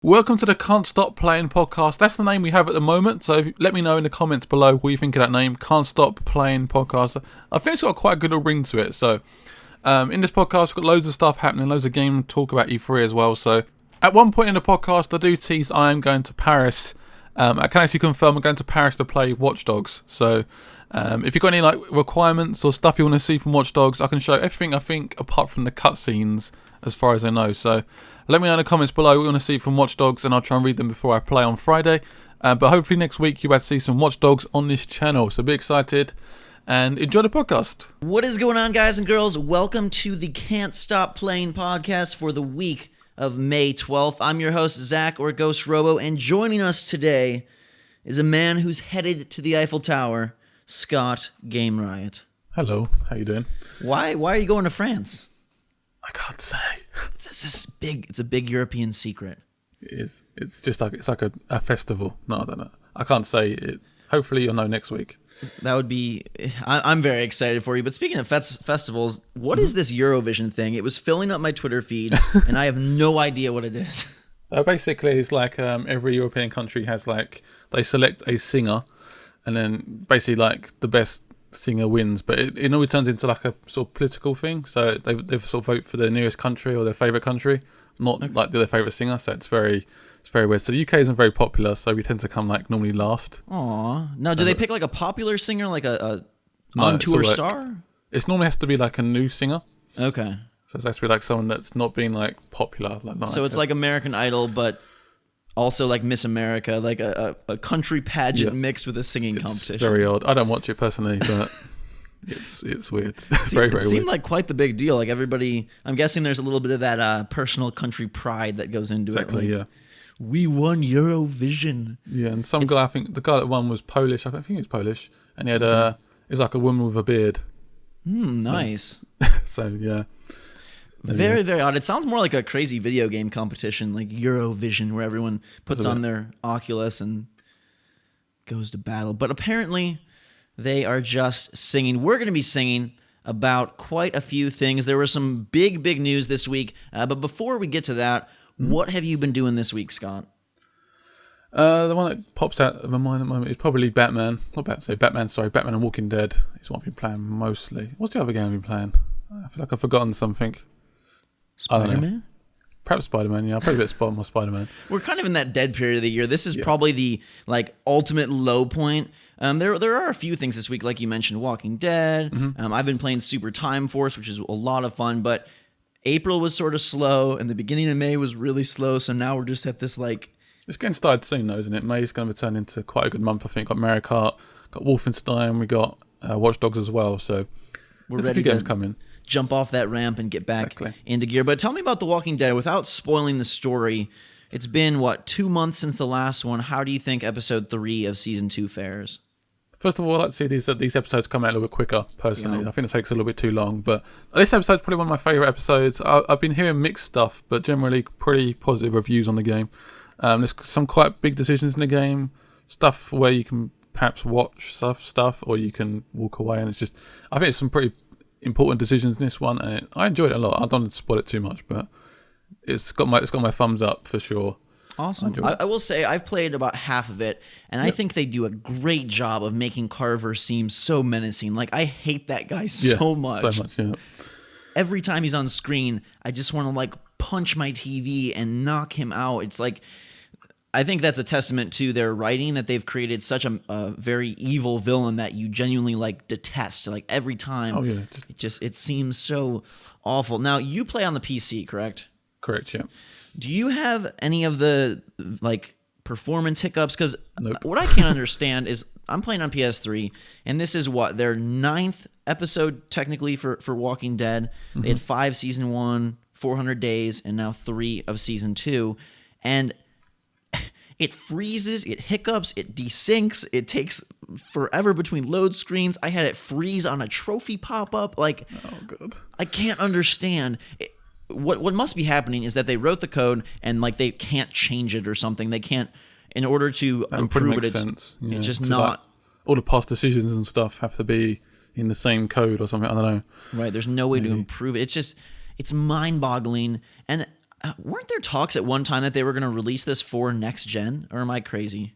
Welcome to the Can't Stop Playing podcast. That's the name we have at the moment, so let me know in the comments below what you think of that name, Can't Stop Playing podcast. I think it's got quite a good ring to it. So in this podcast, we've got loads of stuff happening, loads of game talk about E3 as well. So at one point in the podcast, I do tease I am going to Paris. I can actually confirm I'm going to Paris to play Watch Dogs. So if you've got any requirements or stuff you want to see from Watch Dogs, I can show everything I think apart from the cutscenes as far as I know. So let me know in the comments below what you want to see from Watch Dogs, and I'll try and read them before I play on Friday. But hopefully next week you'll see some Watch Dogs on this channel. So be excited and enjoy the podcast. What is going on, guys and girls? Welcome to the Can't Stop Playing podcast for the week of May 12th. I'm your host, Zach, or Ghost Robo, and joining us today is a man who's headed to the Eiffel Tower, Scott GameRiot. Hello, how you doing? Why are you going to France? I can't say. It's a big European secret. It is. It's just like a festival. No, I don't know. I can't say it. Hopefully you'll know next week. That would be... I'm very excited for you. But speaking of festivals, what is this Eurovision thing? It was filling up my Twitter feed, and I have no idea what it is. Basically, it's like every European country has they select a singer, and then basically the best singer wins, but it always turns into a sort of political thing. So they sort of vote for their nearest country or their favourite country, not their favourite singer. So it's very weird. So the UK isn't very popular, so we tend to come normally last. Aww. Now, do they pick a popular singer, a on-tour star? It normally has to be a new singer. Okay. So it has to be someone that's not been popular. So it's like American Idol, but also Miss America, a country pageant mixed with a singing competition. It's very odd. I don't watch it personally, but it's weird. It's very weird. It seemed like quite the big deal. Everybody, I'm guessing there's a little bit of that personal country pride that goes into it. Exactly, yeah. We won Eurovision. Yeah, and guy, I think the guy that won was Polish. I think he was Polish, and he had it was like a woman with a beard. Nice. So yeah. Very, very odd. It sounds more like a crazy video game competition, like Eurovision, where everyone puts on their Oculus and goes to battle. But apparently, they are just singing. We're going to be singing about quite a few things. There was some big news this week. But before we get to that, what have you been doing this week, Scott? The one that pops out of my mind at the moment is probably Batman. Batman and Walking Dead is what I've been playing mostly. What's the other game I've been playing? I feel like I've forgotten something. Spider-Man? Perhaps Spider-Man, yeah. I'll probably a bit more Spider-Man. We're kind of in that dead period of the year. This is probably the ultimate low point. There are a few things this week, like you mentioned, Walking Dead. I've been playing Super Time Force, which is a lot of fun, but April was sort of slow, and the beginning of May was really slow, so now we're just at this It's getting started soon, though, isn't it? May's going to turn into quite a good month, I think. Got Mario Kart, got Wolfenstein, we got Watch Dogs as well, so we're there's ready a few games coming. Jump off that ramp and get back into gear. But tell me about The Walking Dead without spoiling the story. It's been, 2 months since the last one. How do you think episode 3 of season 2 fares? First of all, I'd say these episodes come out a little bit quicker, personally. I think it takes a little bit too long. But this episode's probably one of my favourite episodes. I've been hearing mixed stuff, but generally pretty positive reviews on the game. There's some quite big decisions in the game. Stuff where you can perhaps watch stuff or you can walk away. And I think it's some pretty important decisions in this one, and I enjoyed it a lot. I don't want to spoil it too much, but it's got my thumbs up for sure. Awesome. I will say I've played about half of it, and I think they do a great job of making Carver seem so menacing. I hate that guy so much. So much, yeah. Every time he's on screen, I just want to punch my TV and knock him out. It's I think that's a testament to their writing, that they've created such a very evil villain that you genuinely detest. Every time, oh yeah, it seems so awful. Now you play on the PC, correct? Correct, yeah. Do you have any of the performance hiccups? Because nope. What I can't understand is I'm playing on PS3, and this is their 9th episode technically for Walking Dead. They had 5 season 1, 400 days, and now 3 of season 2, and it freezes, it hiccups, it desyncs, it takes forever between load screens. I had it freeze on a trophy pop-up. Oh, God. I can't understand. What must be happening is that they wrote the code and they can't change it or something. They can't, in order to improve it. Sense. Yeah. It's just not. All the past decisions and stuff have to be in the same code or something. I don't know. Right. There's no way to improve it. It's mind-boggling. And weren't there talks at one time that they were going to release this for next gen, or am I crazy?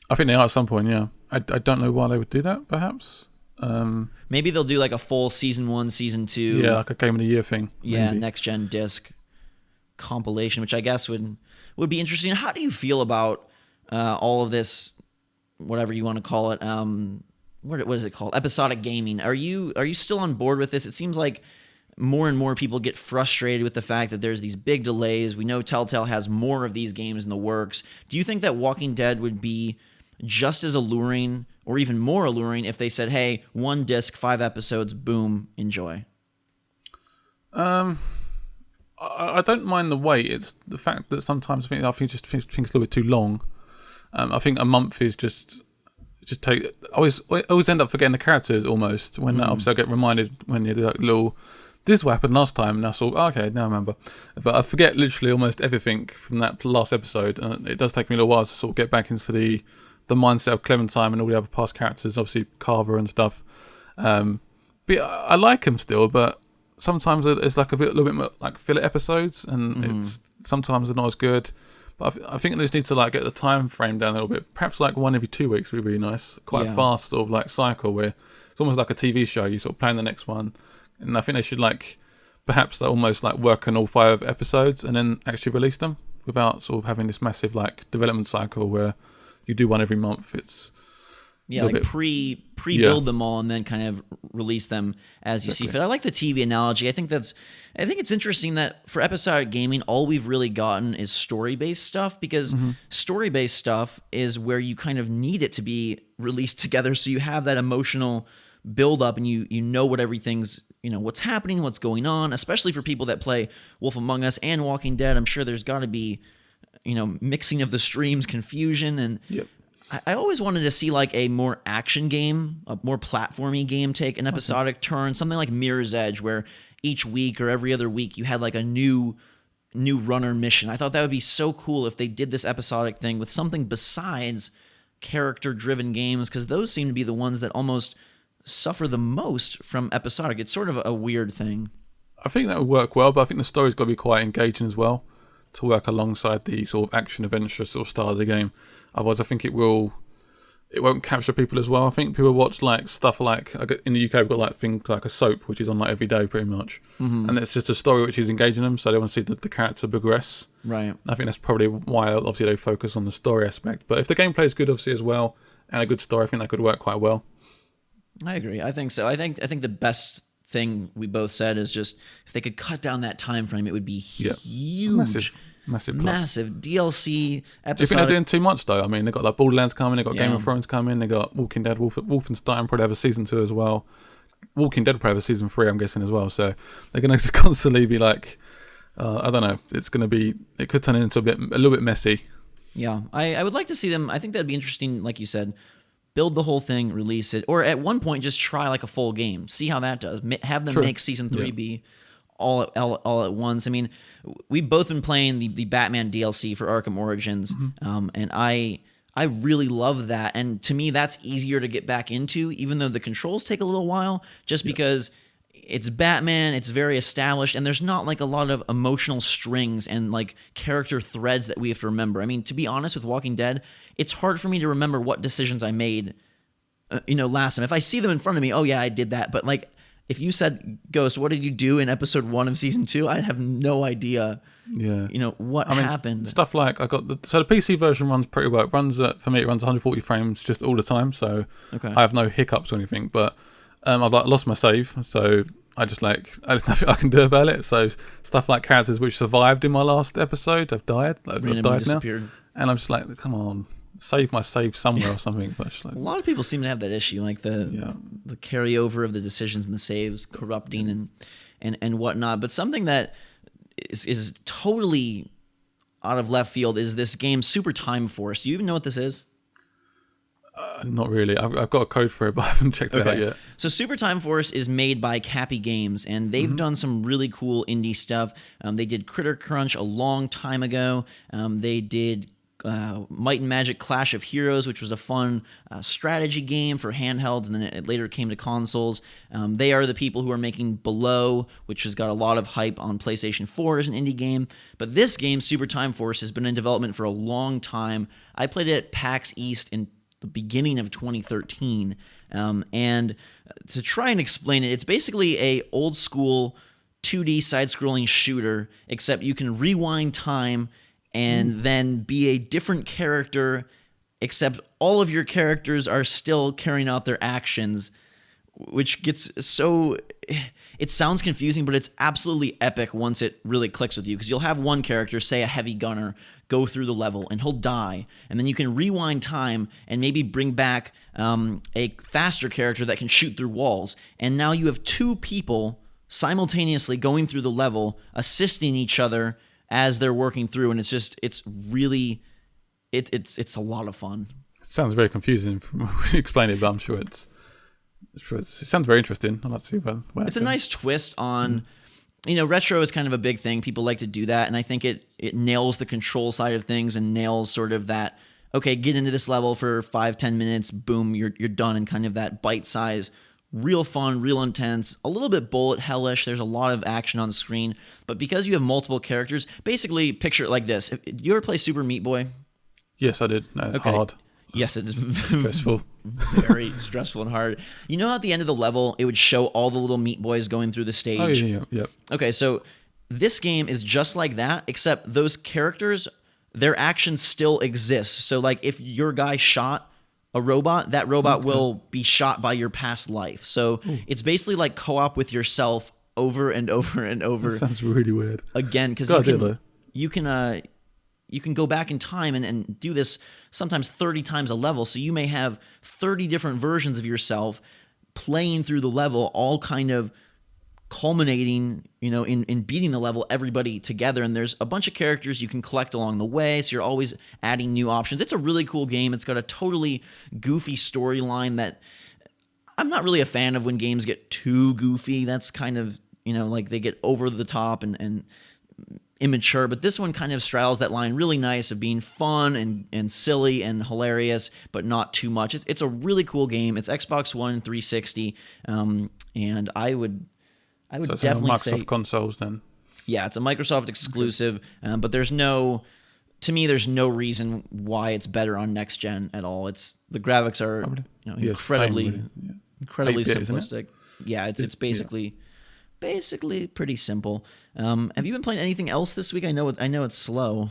I think they are at some point. Yeah, I don't know why they would do that. Perhaps. Maybe they'll do like a full season 1, season 2. Yeah, like a game of the year thing. Yeah, maybe. next gen disc compilation, which I guess would be interesting. How do you feel about all of this, whatever you want to call it? What is it called? Episodic gaming. Are you still on board with this? It seems like more and more people get frustrated with the fact that there's these big delays. We know Telltale has more of these games in the works. Do you think that Walking Dead would be just as alluring or even more alluring if they said, hey, 1 disc, 5 episodes, boom, enjoy? I don't mind the wait. It's the fact that sometimes I think just things a little bit too long. I think a month is just take. I always end up forgetting the characters almost when obviously I get reminded when you do like little. This is what happened last time, and I thought, okay, now I remember. But I forget literally almost everything from that last episode, and it does take me a little while to sort of get back into the mindset of Clementine and all the other past characters, obviously Carver and stuff. But yeah, I like him still, but sometimes it's like a little bit more like filler episodes, and it's sometimes they're not as good. But I think they just need to like get the time frame down a little bit. Perhaps like 1 every 2 weeks would be really nice. Quite a fast sort of like cycle where it's almost like a TV show. You sort of plan the next one. And I think they should like perhaps almost like work on all 5 episodes and then actually release them without sort of having this massive like development cycle where you do 1 every month. It's like pre-build them all and then kind of release them as you see fit. I like the TV analogy. I think it's interesting that for episodic gaming, all we've really gotten is story-based stuff, because story-based stuff is where you kind of need it to be released together, so you have that emotional build up and you know what everything's, what's happening, what's going on, especially for people that play Wolf Among Us and Walking Dead. I'm sure there's got to be, mixing of the streams, confusion, and I always wanted to see like a more action game, a more platformy game take an episodic turn, something like Mirror's Edge, where each week or every other week you had like a new runner mission. I thought that would be so cool if they did this episodic thing with something besides character-driven games, because those seem to be the ones that almost suffer the most from episodic. It's sort of a weird thing. I think that would work well, but I think the story's got to be quite engaging as well to work alongside the sort of action adventure sort of style of the game. Otherwise, I think it won't capture people as well. I think people watch like stuff like in the UK we've got like things like a soap which is on like every day pretty much, and it's just a story which is engaging them, so they want to see the character progress. Right. I think that's probably why obviously they focus on the story aspect. But if the gameplay is good obviously as well and a good story, I think that could work quite well. I agree. I think so. I think the best thing we both said is just if they could cut down that time frame, it would be huge. Massive DLC episode. Do you think they're doing too much though? I mean, they've got like Borderlands coming, they've got Game of Thrones coming, they've got Walking Dead, Wolfenstein probably have a season 2 as well. Walking Dead probably have a season 3, I'm guessing as well. So they're going to constantly be like, I don't know. It could turn into a little bit messy. Yeah, I would like to see them. I think that'd be interesting, like you said. Build the whole thing, release it, or at one point just try like a full game, see how that does. Have them make season 3 be all at once. I mean, we've both been playing the Batman DLC for Arkham Origins, and I really love that. And to me, that's easier to get back into, even though the controls take a little while, just because it's Batman, it's very established, and there's not like a lot of emotional strings and like character threads that we have to remember. I mean, to be honest, with Walking Dead, it's hard for me to remember what decisions I made, last time. If I see them in front of me, oh yeah, I did that. But like, if you said, Ghost, what did you do in episode 1 of season 2? I have no idea. Yeah. What happened. Stuff like the PC version runs pretty well. It runs for me, it runs 140 frames just all the time, so I have no hiccups or anything. But I've lost my save, so there's nothing I can do about it. So stuff like characters which survived in my last episode have died. Have died disappeared now, and I'm just like, come on, save my save somewhere or something. But just like, a lot of people seem to have that issue, like the carryover of the decisions and the saves corrupting and whatnot. But something that is totally out of left field is this game Super Time Force. Do you even know what this is? Not really. I've got a code for it, but I haven't checked it out yet. So Super Time Force is made by Cappy Games, and they've done some really cool indie stuff. They did Critter Crunch a long time ago. They did Might and Magic Clash of Heroes, which was a fun strategy game for handhelds, and then it later came to consoles. They are the people who are making Below, which has got a lot of hype on PlayStation 4 as an indie game. But this game, Super Time Force, has been in development for a long time. I played it at PAX East in the beginning of 2013. And to try and explain it, it's basically a old school 2D side-scrolling shooter, except you can rewind time and then be a different character, except all of your characters are still carrying out their actions, which gets so... It sounds confusing, but it's absolutely epic once it really clicks with you, because you'll have one character, say a heavy gunner, go through the level, and he'll die, and then you can rewind time and maybe bring back a faster character that can shoot through walls, and now you have two people simultaneously going through the level, assisting each other as they're working through, and it's really a lot of fun. It sounds very confusing from when you explain it, but I'm sure it sounds very interesting. I'd like to see when it's a nice twist on, retro is kind of a big thing. People like to do that, and I think it nails the control side of things and nails sort of that, okay, get into this level for 5-10 minutes, boom, you're done, and kind of that bite size. Real fun, real intense, a little bit bullet hellish. There's a lot of action on the screen. But because you have multiple characters, basically picture it like this. You ever play Super Meat Boy? Yes, I did. No, it's hard. Yes, it is stressful. Very stressful and hard. You know, at the end of the level, it would show all the little Meat Boys going through the stage? Oh, yeah. Okay, so this game is just like that, except those characters, their actions still exist. So, like, if your guy shot a robot, that robot will be shot by your past life. So it's basically like co-op with yourself over and over and over. That sounds really weird. Again, because you can go back in time and do this sometimes 30 times a level. So you may have 30 different versions of yourself playing through the level, all kind of culminating, in beating the level, everybody together. And there's a bunch of characters you can collect along the way, so you're always adding new options. It's a really cool game. It's got a totally goofy storyline that I'm not really a fan of when games get too goofy. That's kind of, like they get over the top and immature. But this one kind of straddles that line really nice of being fun and silly and hilarious, but not too much. It's a really cool game. It's Xbox One and 360, and I would definitely Microsoft say Microsoft consoles then. Yeah, it's a Microsoft exclusive, but there's no reason why it's better on next gen at all. The graphics are incredibly simplistic. Yeah, it's basically pretty simple. Have you been playing anything else this week? I know it's slow.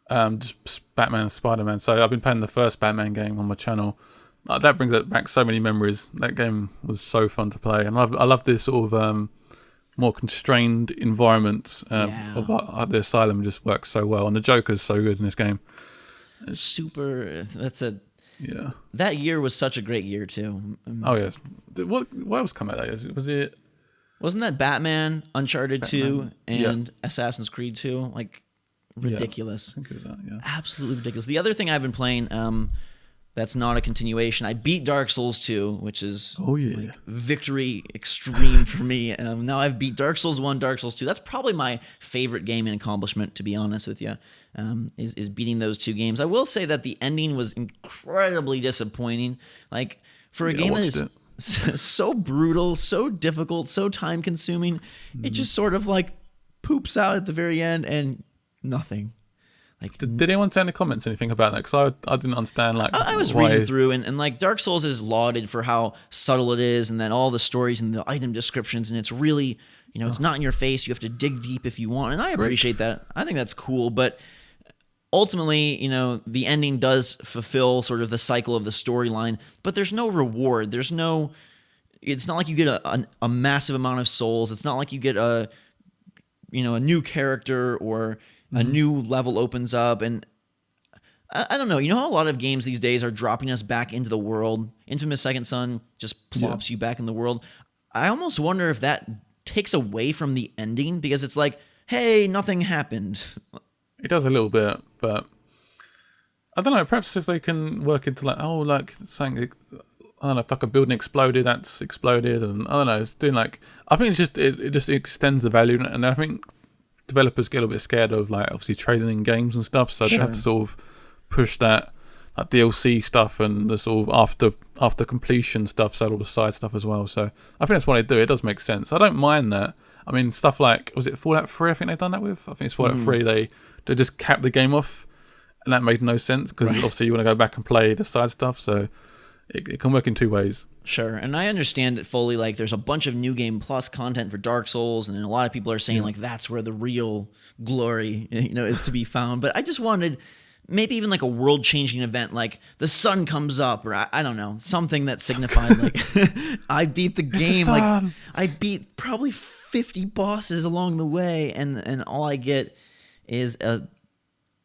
Just Batman and Spider-Man. So I've been playing the first Batman game on my channel. That brings back so many memories. That game was so fun to play, and I love this sort of more constrained environment of the Asylum. Just works so well, and the Joker's so good in this game. That year was such a great year too. Oh yeah, what else came out that year? Wasn't that Batman, Uncharted 2, and Assassin's Creed 2? Like ridiculous. I think it was that. Yeah, absolutely ridiculous. The other thing I've been playing. That's not a continuation. I beat Dark Souls 2, which is victory extreme for me. Now I've beat Dark Souls 1, Dark Souls 2. That's probably my favorite gaming accomplishment, to be honest with you, is beating those two games. I will say that the ending was incredibly disappointing. Like, for a game that is so brutal, so difficult, so time-consuming, it just sort of, like, poops out at the very end and nothing. Like, did anyone say in the comments anything about that? Because I didn't understand. Like, I was reading through, and like Dark Souls is lauded for how subtle it is, and then all the stories and the item descriptions, and it's really, it's not in your face. You have to dig deep if you want, and I appreciate that. I think that's cool, but ultimately, the ending does fulfill sort of the cycle of the storyline, but there's no reward. It's not like you get a massive amount of souls. It's not like you get a new character or a new level opens up, and I don't know. You know how a lot of games these days are dropping us back into the world? Infamous Second Son just plops you back in the world. I almost wonder if that takes away from the ending, because it's like, hey, nothing happened. It does a little bit, but I don't know. Perhaps if they can work into saying, I don't know, if like a building exploded, that's exploded, and I don't know. It's doing I think it's just it just extends the value, and I think developers get a little bit scared of like obviously trading in games and stuff, so they have to sort of push that like DLC stuff and the sort of after completion stuff, so all the side stuff as well. So I think that's what they do. It does make sense. I don't mind that. I mean, stuff like, was it Fallout 3? I think they've done that with. I think it's Fallout 3. They just capped the game off, and that made no sense because obviously you want to go back and play the side stuff. So it can work in two ways. Sure, and I understand it fully. Like, there's a bunch of New Game Plus content for Dark Souls, and a lot of people are saying like that's where the real glory, is to be found. But I just wanted maybe even like a world-changing event, like the sun comes up, or I don't know, something that signified like I beat the game, like I beat probably 50 bosses along the way, and all I get is a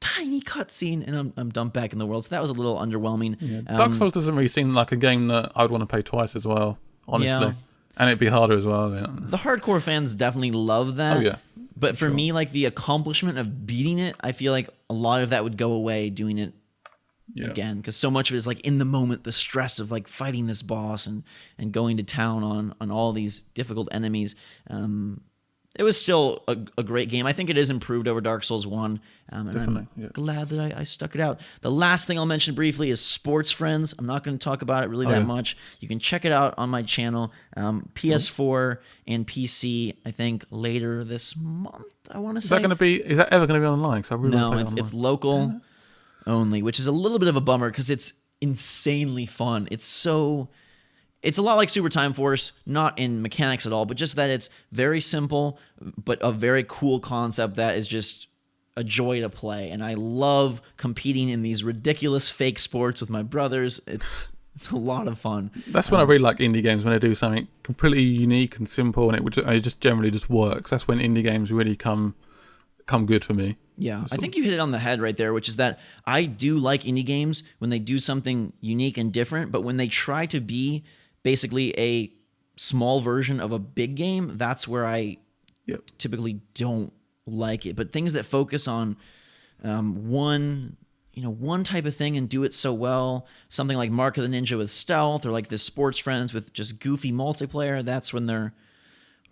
tiny cutscene, and I'm dumped back in the world. So that was a little underwhelming. Yeah. Dark Souls doesn't really seem like a game that I'd want to play twice as well, honestly. Yeah. And it'd be harder as well. Yeah. The hardcore fans definitely love that. Oh, yeah. But for me, like the accomplishment of beating it, I feel like a lot of that would go away doing it again. Because so much of it is like in the moment, the stress of like fighting this boss and going to town on all these difficult enemies. It was still a great game. I think it is improved over Dark Souls 1. And I'm glad that I stuck it out. The last thing I'll mention briefly is Sports Friends. I'm not going to talk about it really that much. You can check it out on my channel. PS4 and PC, I think, later this month, I want to say. Is that ever going to be online? No, it's local only, which is a little bit of a bummer because it's insanely fun. It's a lot like Super Time Force, not in mechanics at all, but just that it's very simple, but a very cool concept that is just a joy to play. And I love competing in these ridiculous fake sports with my brothers. It's a lot of fun. That's when I really like indie games, when they do something completely unique and simple, and it just generally just works. That's when indie games really come good for me. Yeah, I think you hit it on the head right there, which is that I do like indie games when they do something unique and different, but when they try to be basically a small version of a big game, that's where I typically don't like it. But things that focus on one type of thing and do it so well, something like Mark of the Ninja with stealth, or like this Sports Friends with just goofy multiplayer, that's when they're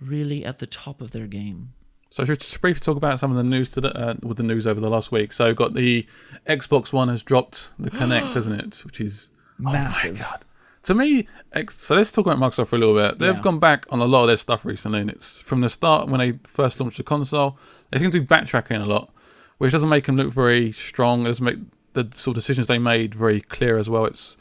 really at the top of their game. So should we just briefly talk about some of the news with the news over the last week. So got the Xbox One has dropped the Kinect, hasn't it? Which is massive. Oh my God. To me, so let's talk about Microsoft for a little bit. They've gone back on a lot of their stuff recently, and it's from the start when they first launched the console. They seem to be backtracking a lot, which doesn't make them look very strong. It doesn't make the sort of decisions they made very clear as well. It's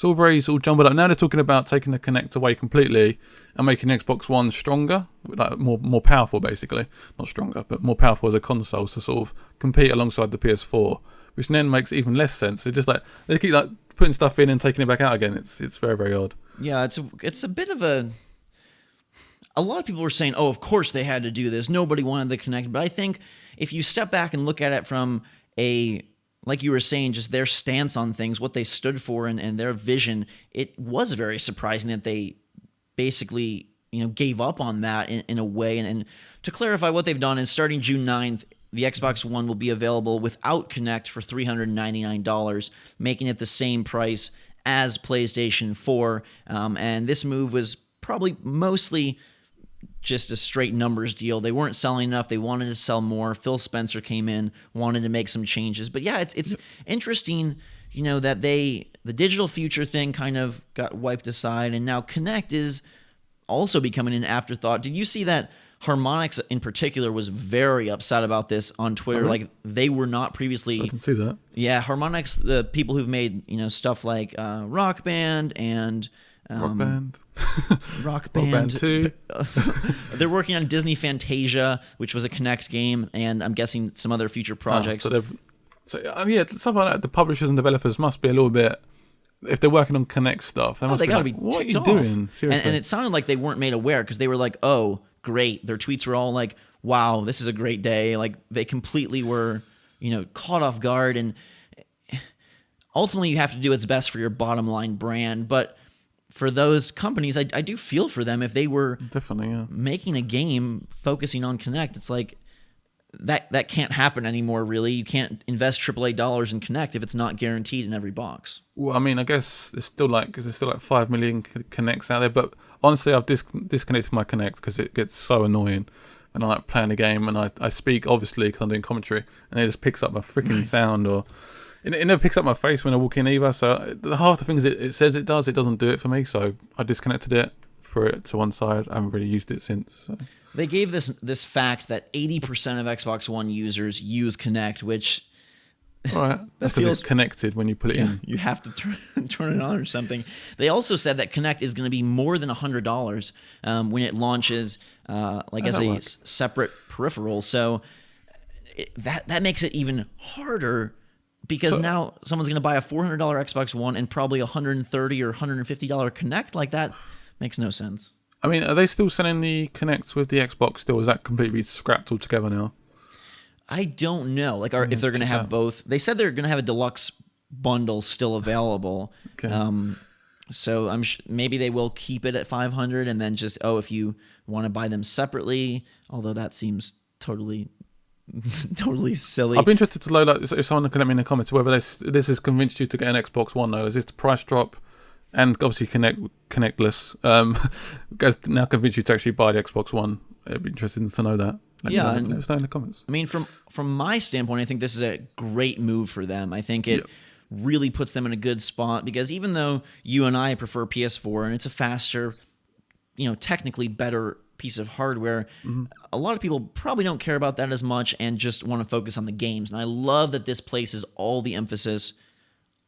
all very sort of jumbled up. Now they're talking about taking the Kinect away completely and making Xbox One stronger, like more powerful, basically. Not stronger, but more powerful as a console to sort of compete alongside the PS4, which then makes even less sense. It's just like they keep like putting stuff in and taking it back out again. It's very, very odd. Yeah, it's a bit of a lot of people were saying, oh, of course they had to do this. Nobody wanted the Kinect. But I think if you step back and look at it from like you were saying, just their stance on things, what they stood for and their vision, it was very surprising that they basically, gave up on that in a way. And to clarify, what they've done is starting June 9th, the Xbox One will be available without Kinect for $399, making it the same price as PlayStation 4. And this move was probably mostly just a straight numbers deal. They weren't selling enough. They wanted to sell more. Phil Spencer came in, wanted to make some changes. But yeah, it's interesting, that the digital future thing kind of got wiped aside, and now Kinect is also becoming an afterthought. Did you see that Harmonix in particular was very upset about this on Twitter? Oh, really? Like, they were not previously. I didn't see that. Yeah, Harmonix, the people who've made stuff like Rock Band and Rock Band 2. They're working on Disney Fantasia, which was a Kinect game, and I'm guessing some other future projects. Stuff like that. The publishers and developers must be a little bit. If they're working on Kinect stuff, they gotta be. What are you doing? Seriously. And it sounded like they weren't made aware because they were like, "Oh, great!" Their tweets were all like, "Wow, this is a great day!" Like they completely were, caught off guard. And ultimately, you have to do what's best for your bottom line brand. But for those companies, I do feel for them if they were definitely making a game focusing on Kinect. It's like that can't happen anymore. Really, you can't invest AAA dollars in Kinect if it's not guaranteed in every box. Well, I mean, I guess there's still like 5 million Kinects out there, but honestly, I've disconnected my Kinect because it gets so annoying. when I'm like playing a game and I speak, obviously, because I'm doing commentary, and it just picks up my freaking sound, or it never picks up my face when I walk in either. So half the things it says it doesn't do it for me. So I disconnected it, threw it to one side. I haven't really used it since. So. They gave this fact that 80% of Xbox One users use Kinect, which... All right, that's because it's connected when you put it in. You have to turn it on or something. They also said that Kinect is going to be more than $100 when it launches, as a separate peripheral. So that makes it even harder, because now someone's going to buy a $400 Xbox One and probably $130 or $150 Kinect. Like, that makes no sense. I mean, are they still selling the Kinect with the Xbox still? Is that completely scrapped altogether now? I don't know. Like, if they're going to have both. They said they're going to have a deluxe bundle still available. Okay. So maybe they will keep it at $500, and then just, if you want to buy them separately, although that seems totally silly. I'd be interested to know, like, if someone can let me in the comments whether this has convinced you to get an Xbox One. Though, is this the price drop, and obviously Connectless has now convinced you to actually buy the Xbox One? It'd be interesting to know that. Let us know in the comments. I mean, from my standpoint, I think this is a great move for them. I think it really puts them in a good spot, because even though you and I prefer PS4 and it's a faster, technically better piece of hardware, a lot of people probably don't care about that as much and just want to focus on the games. And I love that this places all the emphasis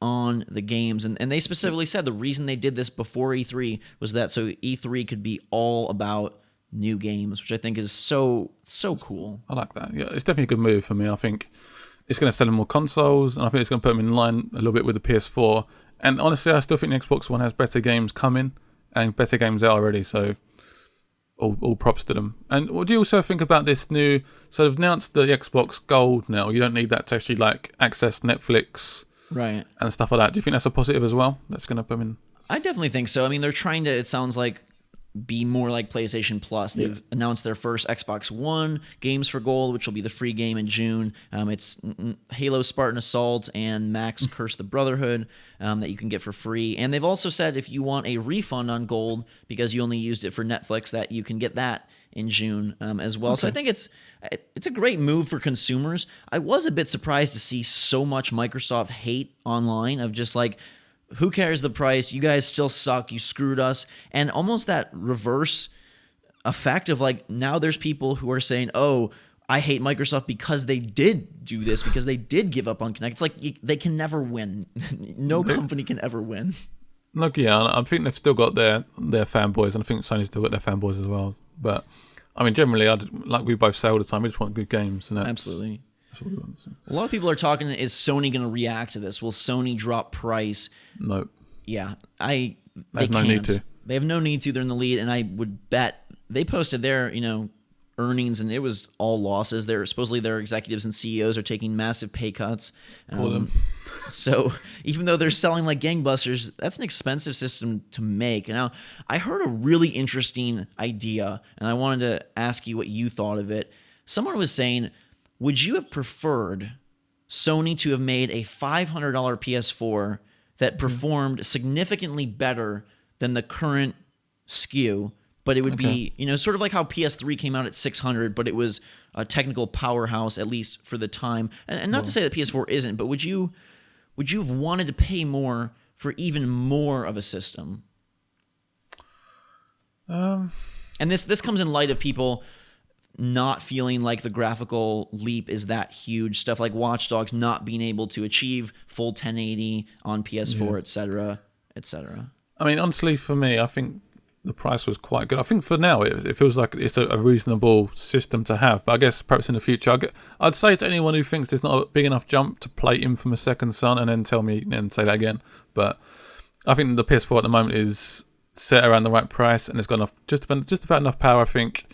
on the games. And they specifically said the reason they did this before E3 was that so E3 could be all about new games, which I think is so cool. I like that. Yeah, it's definitely a good move for me. I think it's going to sell them more consoles, and I think it's going to put them in line a little bit with the PS4. And honestly, I still think the Xbox One has better games coming and better games out already. So all props to them. And what do you also think about this new? So they've announced the Xbox Gold now. You don't need that to actually like access Netflix, right, and stuff like that. Do you think that's a positive as well? That's going to put them in. I definitely think so. I mean, they're trying to. It sounds like. Be more like PlayStation Plus. They've announced their first Xbox One games for Gold, which will be the free game in June. It's Halo Spartan Assault and Max Curse the Brotherhood that you can get for free. And they've also said if you want a refund on Gold because you only used it for Netflix, that you can get that in June as well. Okay. So I think it's a great move for consumers. I was a bit surprised to see so much Microsoft hate online of just like, who cares the price? You guys still suck. You screwed us. And almost that reverse effect of like, now there's people who are saying, oh, I hate Microsoft because they did do this, because they did give up on Kinect. It's like they can never win. No company can ever win. Look, yeah, I think they've still got their fanboys, and I think Sony's still got their fanboys as well. But, I mean, generally, like we both say all the time, we just want good games. And absolutely. That's what we want to see. A lot of people are talking, is Sony going to react to this? Will Sony drop price? No. Yeah. They have no need to. They have no need to. They're in the lead, and I would bet they posted their, earnings, and it was all losses. Supposedly their executives and CEOs are taking massive pay cuts. So even though they're selling like gangbusters, that's an expensive system to make. Now, I heard a really interesting idea, and I wanted to ask you what you thought of it. Someone was saying, would you have preferred Sony to have made a $500 PS4 that performed significantly better than the current SKU, but it would be, sort of like how PS3 came out at $600, but it was a technical powerhouse, at least for the time. And not to say that PS4 isn't, but would you have wanted to pay more for even more of a system? And this comes in light of people not feeling like the graphical leap is that huge. Stuff like Watch Dogs not being able to achieve full 1080 on PS4, etc., etc. I mean, honestly, for me, I think the price was quite good. I think for now, it feels like it's a reasonable system to have. But I guess perhaps in the future, I'd say to anyone who thinks there's not a big enough jump to play Infamous Second Son and then tell me and say that again. But I think the PS4 at the moment is set around the right price, and it's got enough, just about enough power, I think.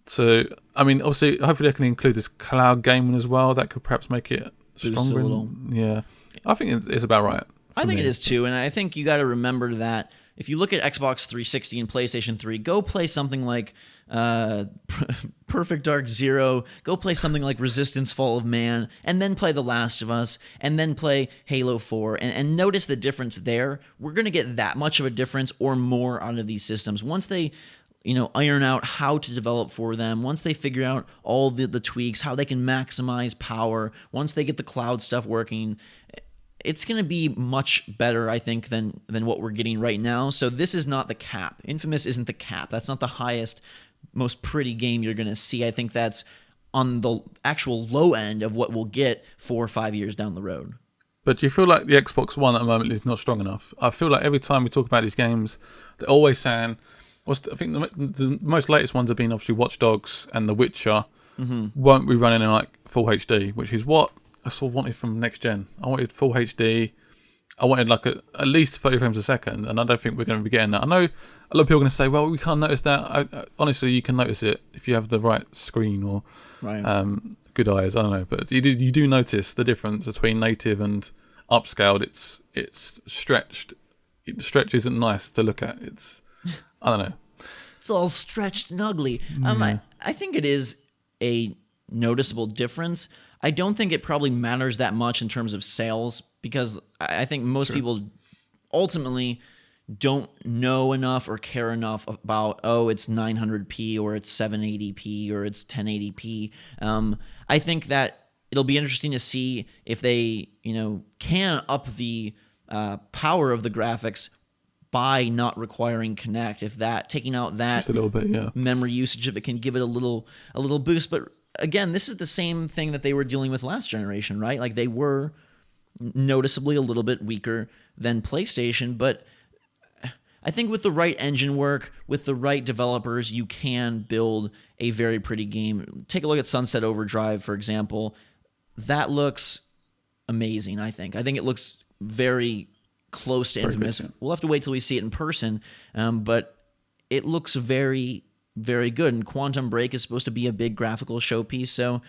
So, I mean, obviously, hopefully they can include this cloud gaming as well. That could perhaps make it stronger. A little. Yeah. I think it's about right. I think it is too, and I think you got to remember that if you look at Xbox 360 and PlayStation 3, go play something like Perfect Dark Zero, go play something like Resistance Fall of Man, and then play The Last of Us, and then play Halo 4, and notice the difference there. We're going to get that much of a difference or more out of these systems. Once they iron out how to develop for them, once they figure out all the tweaks, how they can maximize power, once they get the cloud stuff working, it's going to be much better, I think, than what we're getting right now. So this is not the cap. Infamous isn't the cap. That's not the highest, most pretty game you're going to see. I think that's on the actual low end of what we'll get 4 or 5 years down the road. But do you feel like the Xbox One at the moment is not strong enough? I feel like every time we talk about these games, they're always saying, I think the most latest ones have been obviously Watch Dogs and The Witcher won't be running in like full HD, which is what I sort of wanted from next gen. I wanted full HD. I wanted like at least 30 frames a second, and I don't think we're going to be getting that. I know a lot of people are going to say, well, we can't notice that. Honestly, you can notice it if you have the right screen or good eyes. I don't know, but you do notice the difference between native and upscaled. It's stretched. The stretch isn't nice to look at. I don't know. It's all stretched and ugly. I think it is a noticeable difference. I don't think it probably matters that much in terms of sales, because I think most people ultimately don't know enough or care enough about, it's 900p or it's 780p or it's 1080p. I think that it'll be interesting to see if they, can up the power of the graphics by not requiring Kinect. If that, taking out that just a little bit, memory usage, if it can give it a little boost. But again, this is the same thing that they were dealing with last generation, right? Like, they were noticeably a little bit weaker than PlayStation, but I think with the right engine work, with the right developers, you can build a very pretty game. Take a look at Sunset Overdrive, for example. That looks amazing, I think. I think it looks very close to Infamous. We'll have to wait till we see it in person, but it looks very, very good. And Quantum Break is supposed to be a big graphical showpiece, so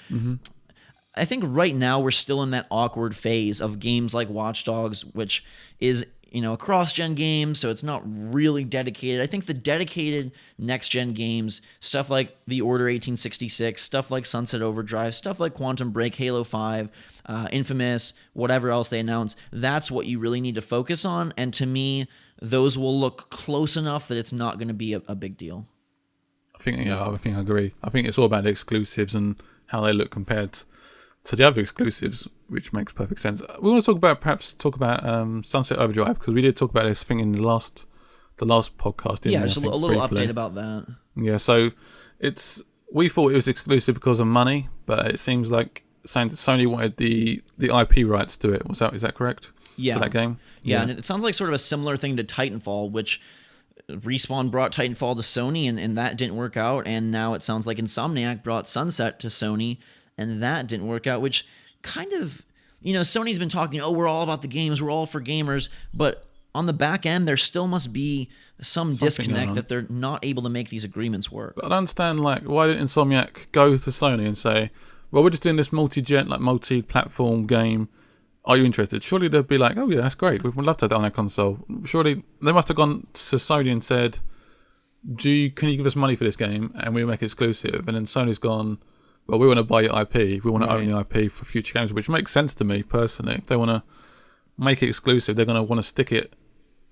I think right now we're still in that awkward phase of games like Watch Dogs, which is a cross-gen game, so it's not really dedicated. I think the dedicated next-gen games, stuff like The Order 1866, stuff like Sunset Overdrive, stuff like Quantum Break, Halo 5, Infamous, whatever else they announce, that's what you really need to focus on, and to me, those will look close enough that it's not going to be a big deal. I think I agree. I think it's all about the exclusives and how they look compared to the other exclusives, which makes perfect sense. We want to talk about Sunset Overdrive, because we did talk about this thing in the last podcast. Didn't we? Just a little update about that. Yeah, so we thought it was exclusive because of money, but it seems like Sony wanted the IP rights to it. Is that correct? Yeah. To that game? Yeah, and it sounds like sort of a similar thing to Titanfall, which Respawn brought Titanfall to Sony, and that didn't work out, and now it sounds like Insomniac brought Sunset to Sony, and that didn't work out, which kind of, Sony's been talking, we're all about the games, we're all for gamers, but on the back end, there still must be some disconnect that they're not able to make these agreements work. But I don't understand, why didn't Insomniac go to Sony and say, well, we're just doing this multi-platform game, are you interested? Surely they'd be like, oh yeah, that's great, we'd love to have that on our console. Surely they must have gone to Sony and said, can you give us money for this game, and we'll make it exclusive? And then Sony's gone, well, we want to buy your IP. We want to own your IP for future games, which makes sense to me personally. If they want to make it exclusive, they're going to want to stick it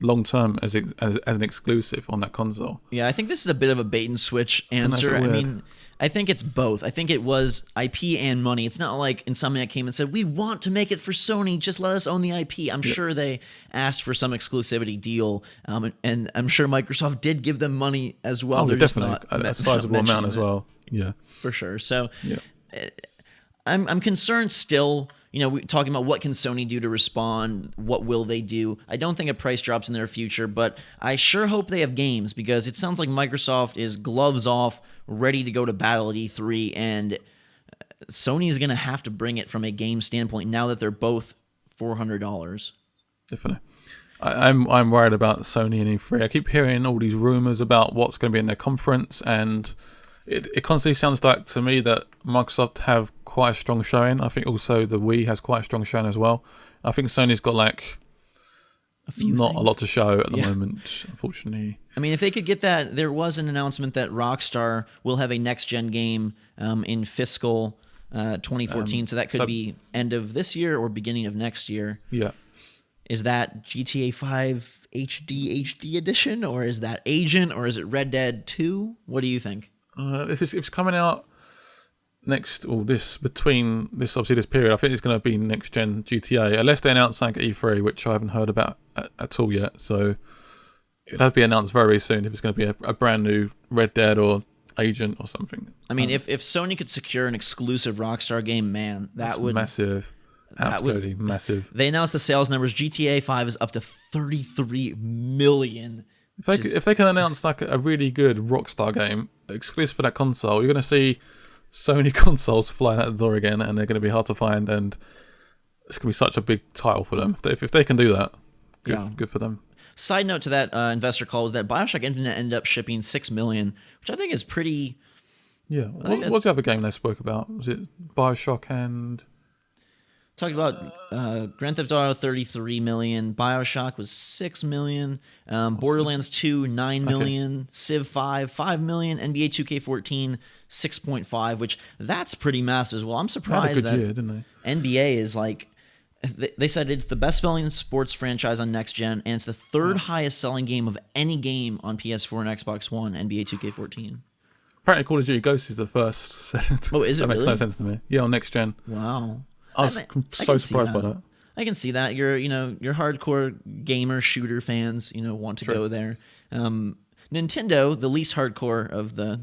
long term as an exclusive on that console. Yeah, I think this is a bit of a bait and switch answer. I mean, I think it's both. I think it was IP and money. It's not like Insomniac came and said, we want to make it for Sony, just let us own the IP. I'm sure they asked for some exclusivity deal, and I'm sure Microsoft did give them money as well. They're definitely a sizable amount as well. Yeah, for sure. So I'm concerned still. We're talking about what can Sony do to respond, what will they do. I don't think a price drops in their future, but I sure hope they have games, because it sounds like Microsoft is gloves off, ready to go to battle at E3, and Sony is going to have to bring it from a game standpoint now that they're both $400. Definitely. I'm worried about Sony and E3. I keep hearing all these rumors about what's going to be in their conference, and it constantly sounds like to me that Microsoft have quite a strong showing. I think also the Wii has quite a strong showing as well. I think Sony's got a lot to show at the moment, unfortunately. I mean, if they could get that, there was an announcement that Rockstar will have a next-gen game in fiscal 2014, so that could be end of this year or beginning of next year. Yeah. Is that GTA 5 HD edition, or is that Agent, or is it Red Dead 2? What do you think? If it's coming out between this period, I think it's going to be next gen GTA, unless they announce something at E3, which I haven't heard about at all yet. So it'd have to be announced very soon if it's going to be a brand new Red Dead or Agent or something. I mean, if Sony could secure an exclusive Rockstar game, man, that's massive. Absolutely massive. They announced the sales numbers. GTA 5 is up to 33 million. If they can announce like a really good Rockstar game exclusive for that console, you're going to see Sony consoles flying out the door again, and they're going to be hard to find, and it's going to be such a big title for them. If they can do that, good for them. Side note to that investor call was that BioShock Infinite ended up shipping 6 million, which I think is pretty... Yeah. What's the other game they spoke about? Was it BioShock and... Talked about Grand Theft Auto 33 million, BioShock was 6 million, Borderlands 2 9 million, Civ 5 million, NBA 2K14 6.5, which that's pretty massive as well. I'm surprised that year, didn't they? NBA is like, they said it's the best selling sports franchise on next gen, and it's the third highest selling game of any game on PS4 and Xbox One, NBA 2K14. Apparently Call of Duty Ghosts is the first. Oh, is it? That makes really? no sense to me. Yeah, on next gen. Wow. I was so surprised by that. I can see that. You're hardcore gamer shooter fans, want to go there. Nintendo, the least hardcore of the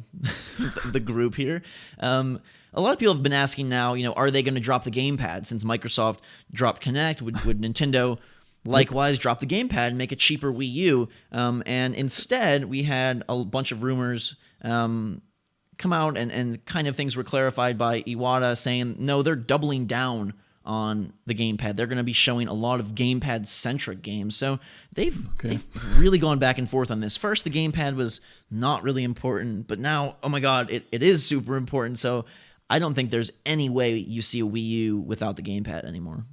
the group here. A lot of people have been asking now, are they going to drop the gamepad since Microsoft dropped Kinect? Would Nintendo likewise drop the gamepad and make a cheaper Wii U? And instead, we had a bunch of rumors come out, and kind of things were clarified by Iwata saying, no, they're doubling down on the gamepad. They're going to be showing a lot of gamepad-centric games. So they've really gone back and forth on this. First, the gamepad was not really important, but now, oh my god, it is super important. So I don't think there's any way you see a Wii U without the gamepad anymore.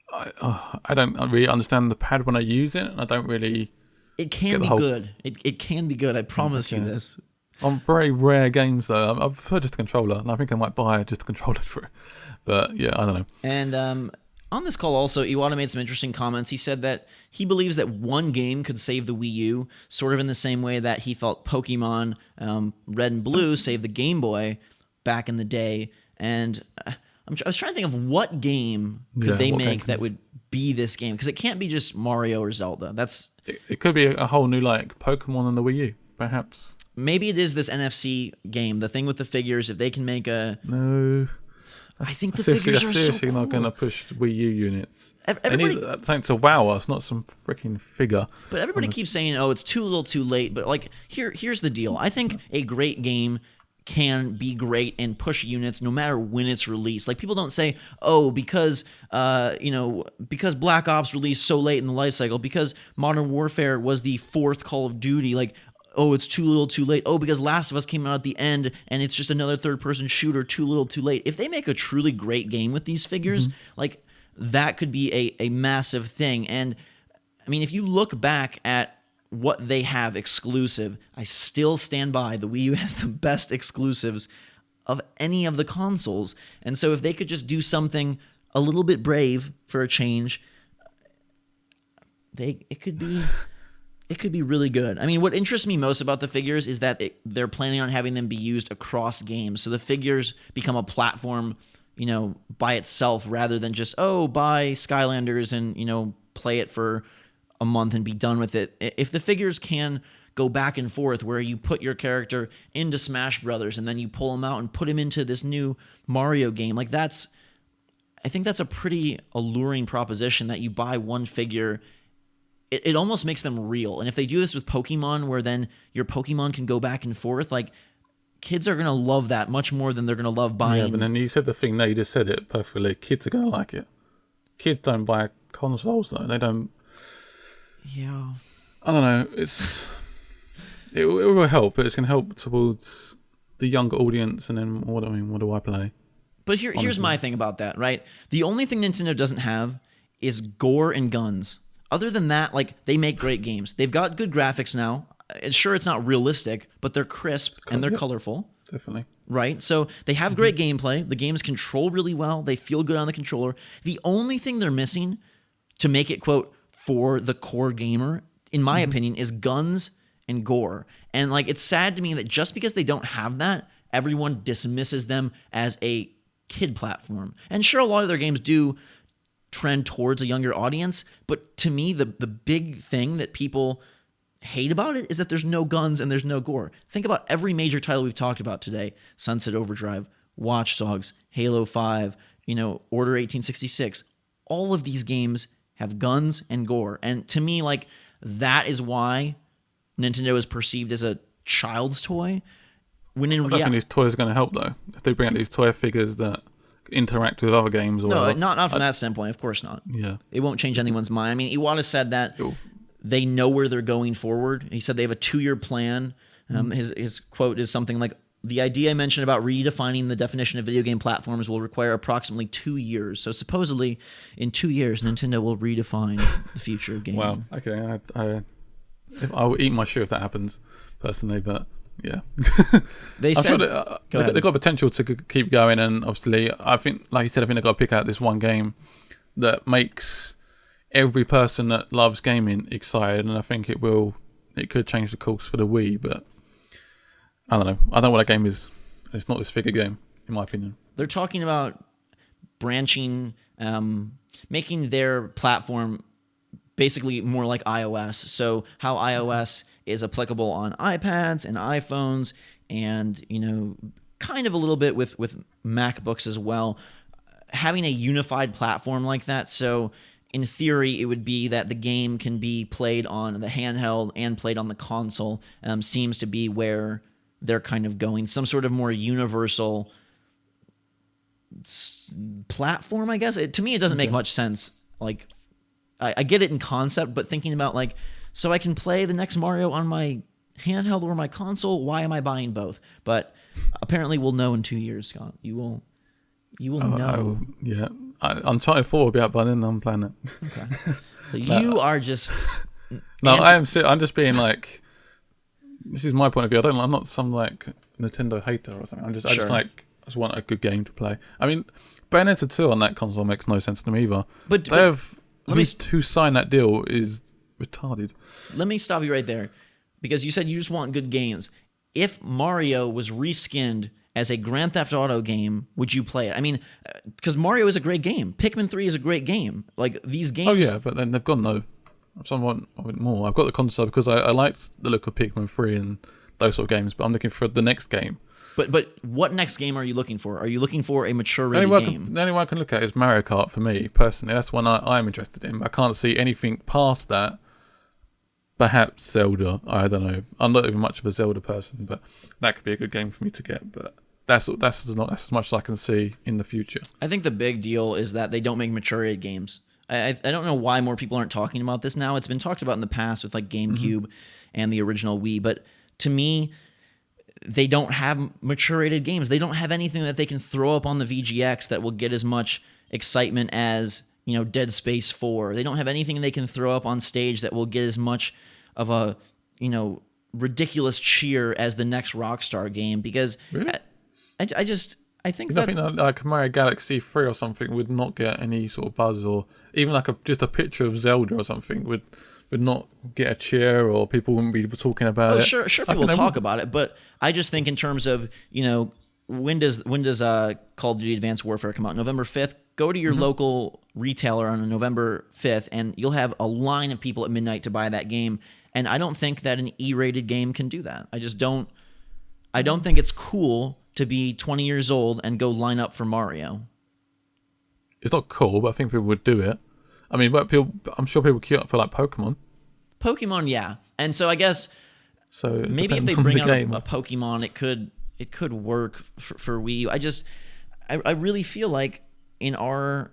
I don't really understand the pad when I use it, and I don't really... It can be good. It can be good, I promise you this. On very rare games, though, I prefer just a controller, and I think I might buy just a controller for it. But yeah, I don't know. And on this call also, Iwata made some interesting comments. He said that he believes that one game could save the Wii U, sort of in the same way that he felt Pokemon Red and Blue saved the Game Boy back in the day. And I was trying to think of what game could they make that would be this game, because it can't be just Mario or Zelda. It could be a whole new like Pokemon on the Wii U, perhaps. Maybe it is this NFC game, the thing with the figures. If they can make a... No. I think the figures are so cool. Not going to push Wii U units. They need something to wow us, not some freaking figure. But everybody keeps saying, oh, it's too little too late. But like, here's the deal. I think a great game can be great and push units no matter when it's released. Like, people don't say, oh, because Black Ops released so late in the life cycle, because Modern Warfare was the fourth Call of Duty, like, oh, it's too little too late. Oh, because Last of Us came out at the end and it's just another third-person shooter, too little too late. If they make a truly great game with these figures, like, that could be a massive thing. And, I mean, if you look back at what they have exclusive, I still stand by the Wii U has the best exclusives of any of the consoles. And so if they could just do something a little bit brave for a change, it could be really good. I mean, what interests me most about the figures is that they're planning on having them be used across games. So the figures become a platform, by itself, rather than just, buy Skylanders and, play it for a month and be done with it. If the figures can go back and forth, where you put your character into Smash Brothers and then you pull him out and put him into this new Mario game, like, I think that's a pretty alluring proposition, that you buy one figure. It almost makes them real. And if they do this with Pokemon, where then your Pokemon can go back and forth, like, kids are going to love that much more than they're going to love buying. Yeah, but then you said the thing, you just said it perfectly. Kids are going to like it. Kids don't buy consoles, though. They don't. Yeah. I don't know. It will help, but it's going to help towards the younger audience. And then, what do I play? But here's my thing about that, right? The only thing Nintendo doesn't have is gore and guns. Other than that, like, they make great games. They've got good graphics now. Sure, it's not realistic, but they're crisp and they're colorful. Definitely. Right? So they have great gameplay. The games control really well. They feel good on the controller. The only thing they're missing to make it, quote, for the core gamer, in my opinion, is guns and gore. And like, it's sad to me that just because they don't have that, everyone dismisses them as a kid platform. And sure, a lot of their games do trend towards a younger audience, but to me, the big thing that people hate about it is that there's no guns and there's no gore. Think about every major title we've talked about today: Sunset Overdrive, Watch Dogs, Halo 5, Order 1866. All of these games have guns and gore. And to me, like, that is why Nintendo is perceived as a child's toy. When in I don't think these toys are going to help, though. If they bring out these toy figures that interact with other games, or no, not from that standpoint. Of course not. Yeah, it won't change anyone's mind. I mean, Iwata said that they know where they're going forward. He said they have a 2-year plan. His quote is something like, "The idea I mentioned about redefining the definition of video game platforms will require approximately 2 years." So supposedly, in 2 years, Nintendo will redefine the future of gaming. Wow. Okay. I will eat my shoe if that happens, personally. But yeah, they said they've got potential to keep going, and obviously, I think, like you said, I think they've got to pick out this one game that makes every person that loves gaming excited, and I think it could change the course for the Wii, but I don't know. I don't know what that game is. It's not this figure game, in my opinion. They're talking about branching, making their platform basically more like iOS. So how iOS is applicable on iPads and iPhones, and kind of a little bit with MacBooks as well. Having a unified platform like that, so in theory, it would be that the game can be played on the handheld and played on the console. Seems to be where they're kind of going. Some sort of more universal platform, I guess. To me, it doesn't make much sense. Like, I get it in concept, but thinking about, like, so I can play the next Mario on my handheld or my console, why am I buying both? But apparently we'll know in 2 years, Scott. You will know. Yeah. Uncharted 4 will be out by then. I'm playing it. Okay. So you are just... No, I'm just being like... This is my point of view. I'm not some like Nintendo hater or something. I just want a good game to play. I mean, Bayonetta 2 on that console makes no sense to me either. But who signed that deal is retarded. Let me stop you right there, because you said you just want good games. If Mario was reskinned as a Grand Theft Auto game, would you play it? I mean, because Mario is a great game. Pikmin 3 is a great game. Like, these games... Oh, yeah, but then they've gone, no. Someone more. I've got the console because I liked the look of Pikmin 3 and those sort of games, but I'm looking for the next game. But what next game are you looking for? Are you looking for a mature rated game? The only one I can look at is Mario Kart for me, personally. That's one I'm interested in. I can't see anything past that. Perhaps Zelda. I don't know. I'm not even much of a Zelda person, but that could be a good game for me to get. But that's as much as I can see in the future. I think the big deal is that they don't make mature rated games. I don't know why more people aren't talking about this now. It's been talked about in the past with like GameCube and the original Wii, but to me, they don't have mature rated games. They don't have anything that they can throw up on the VGX that will get as much excitement as, Dead Space 4. They don't have anything they can throw up on stage that will get as much of a, ridiculous cheer as the next Rockstar game, because really? I think that's... think like Mario Galaxy 3 or something would not get any sort of buzz, or even like just a picture of Zelda or something would not get a cheer, or people wouldn't be talking about it. Sure, people talk about it, but I just think in terms of, when does Call of Duty Advanced Warfare come out? November 5th? Go to your local retailer on November 5th, and you'll have a line of people at midnight to buy that game, and I don't think that an E-rated game can do that. I don't think it's cool to be 20 years old and go line up for Mario. It's not cool, but I think people would do it. I mean, I'm sure people queue up for like Pokemon. Pokemon, yeah. And so I guess maybe if they bring out a Pokemon, it could work for Wii U. I really feel like in our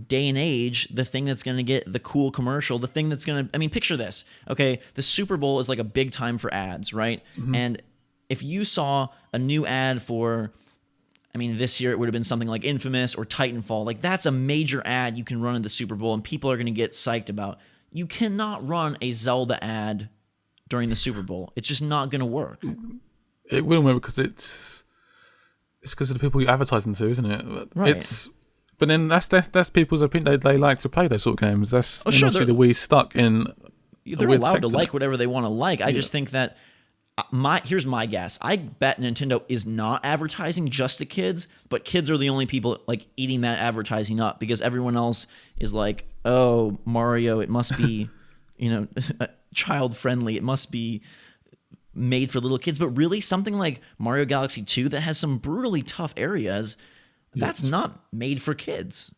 day and age, the thing that's going to get the cool commercial, the thing that's going to... I mean, picture this. Okay, the Super Bowl is like a big time for ads, right? And if you saw a new ad for, this year it would have been something like Infamous or Titanfall, like that's a major ad you can run in the Super Bowl and people are going to get psyched about. You cannot run a Zelda ad during the Super Bowl. It's just not going to work. It will work because it's because of the people you're advertising to, isn't it? Right. It's But then that's people's opinion. They like to play those sort of games. That's obviously the Wii stuck in. They're allowed to like whatever they want to like. I just think that here's my guess. I bet Nintendo is not advertising just to kids, but kids are the only people like eating that advertising up because everyone else is like, oh, Mario, it must be, child friendly. It must be made for little kids. But really, something like Mario Galaxy 2 that has some brutally tough areas, that's not made for kids.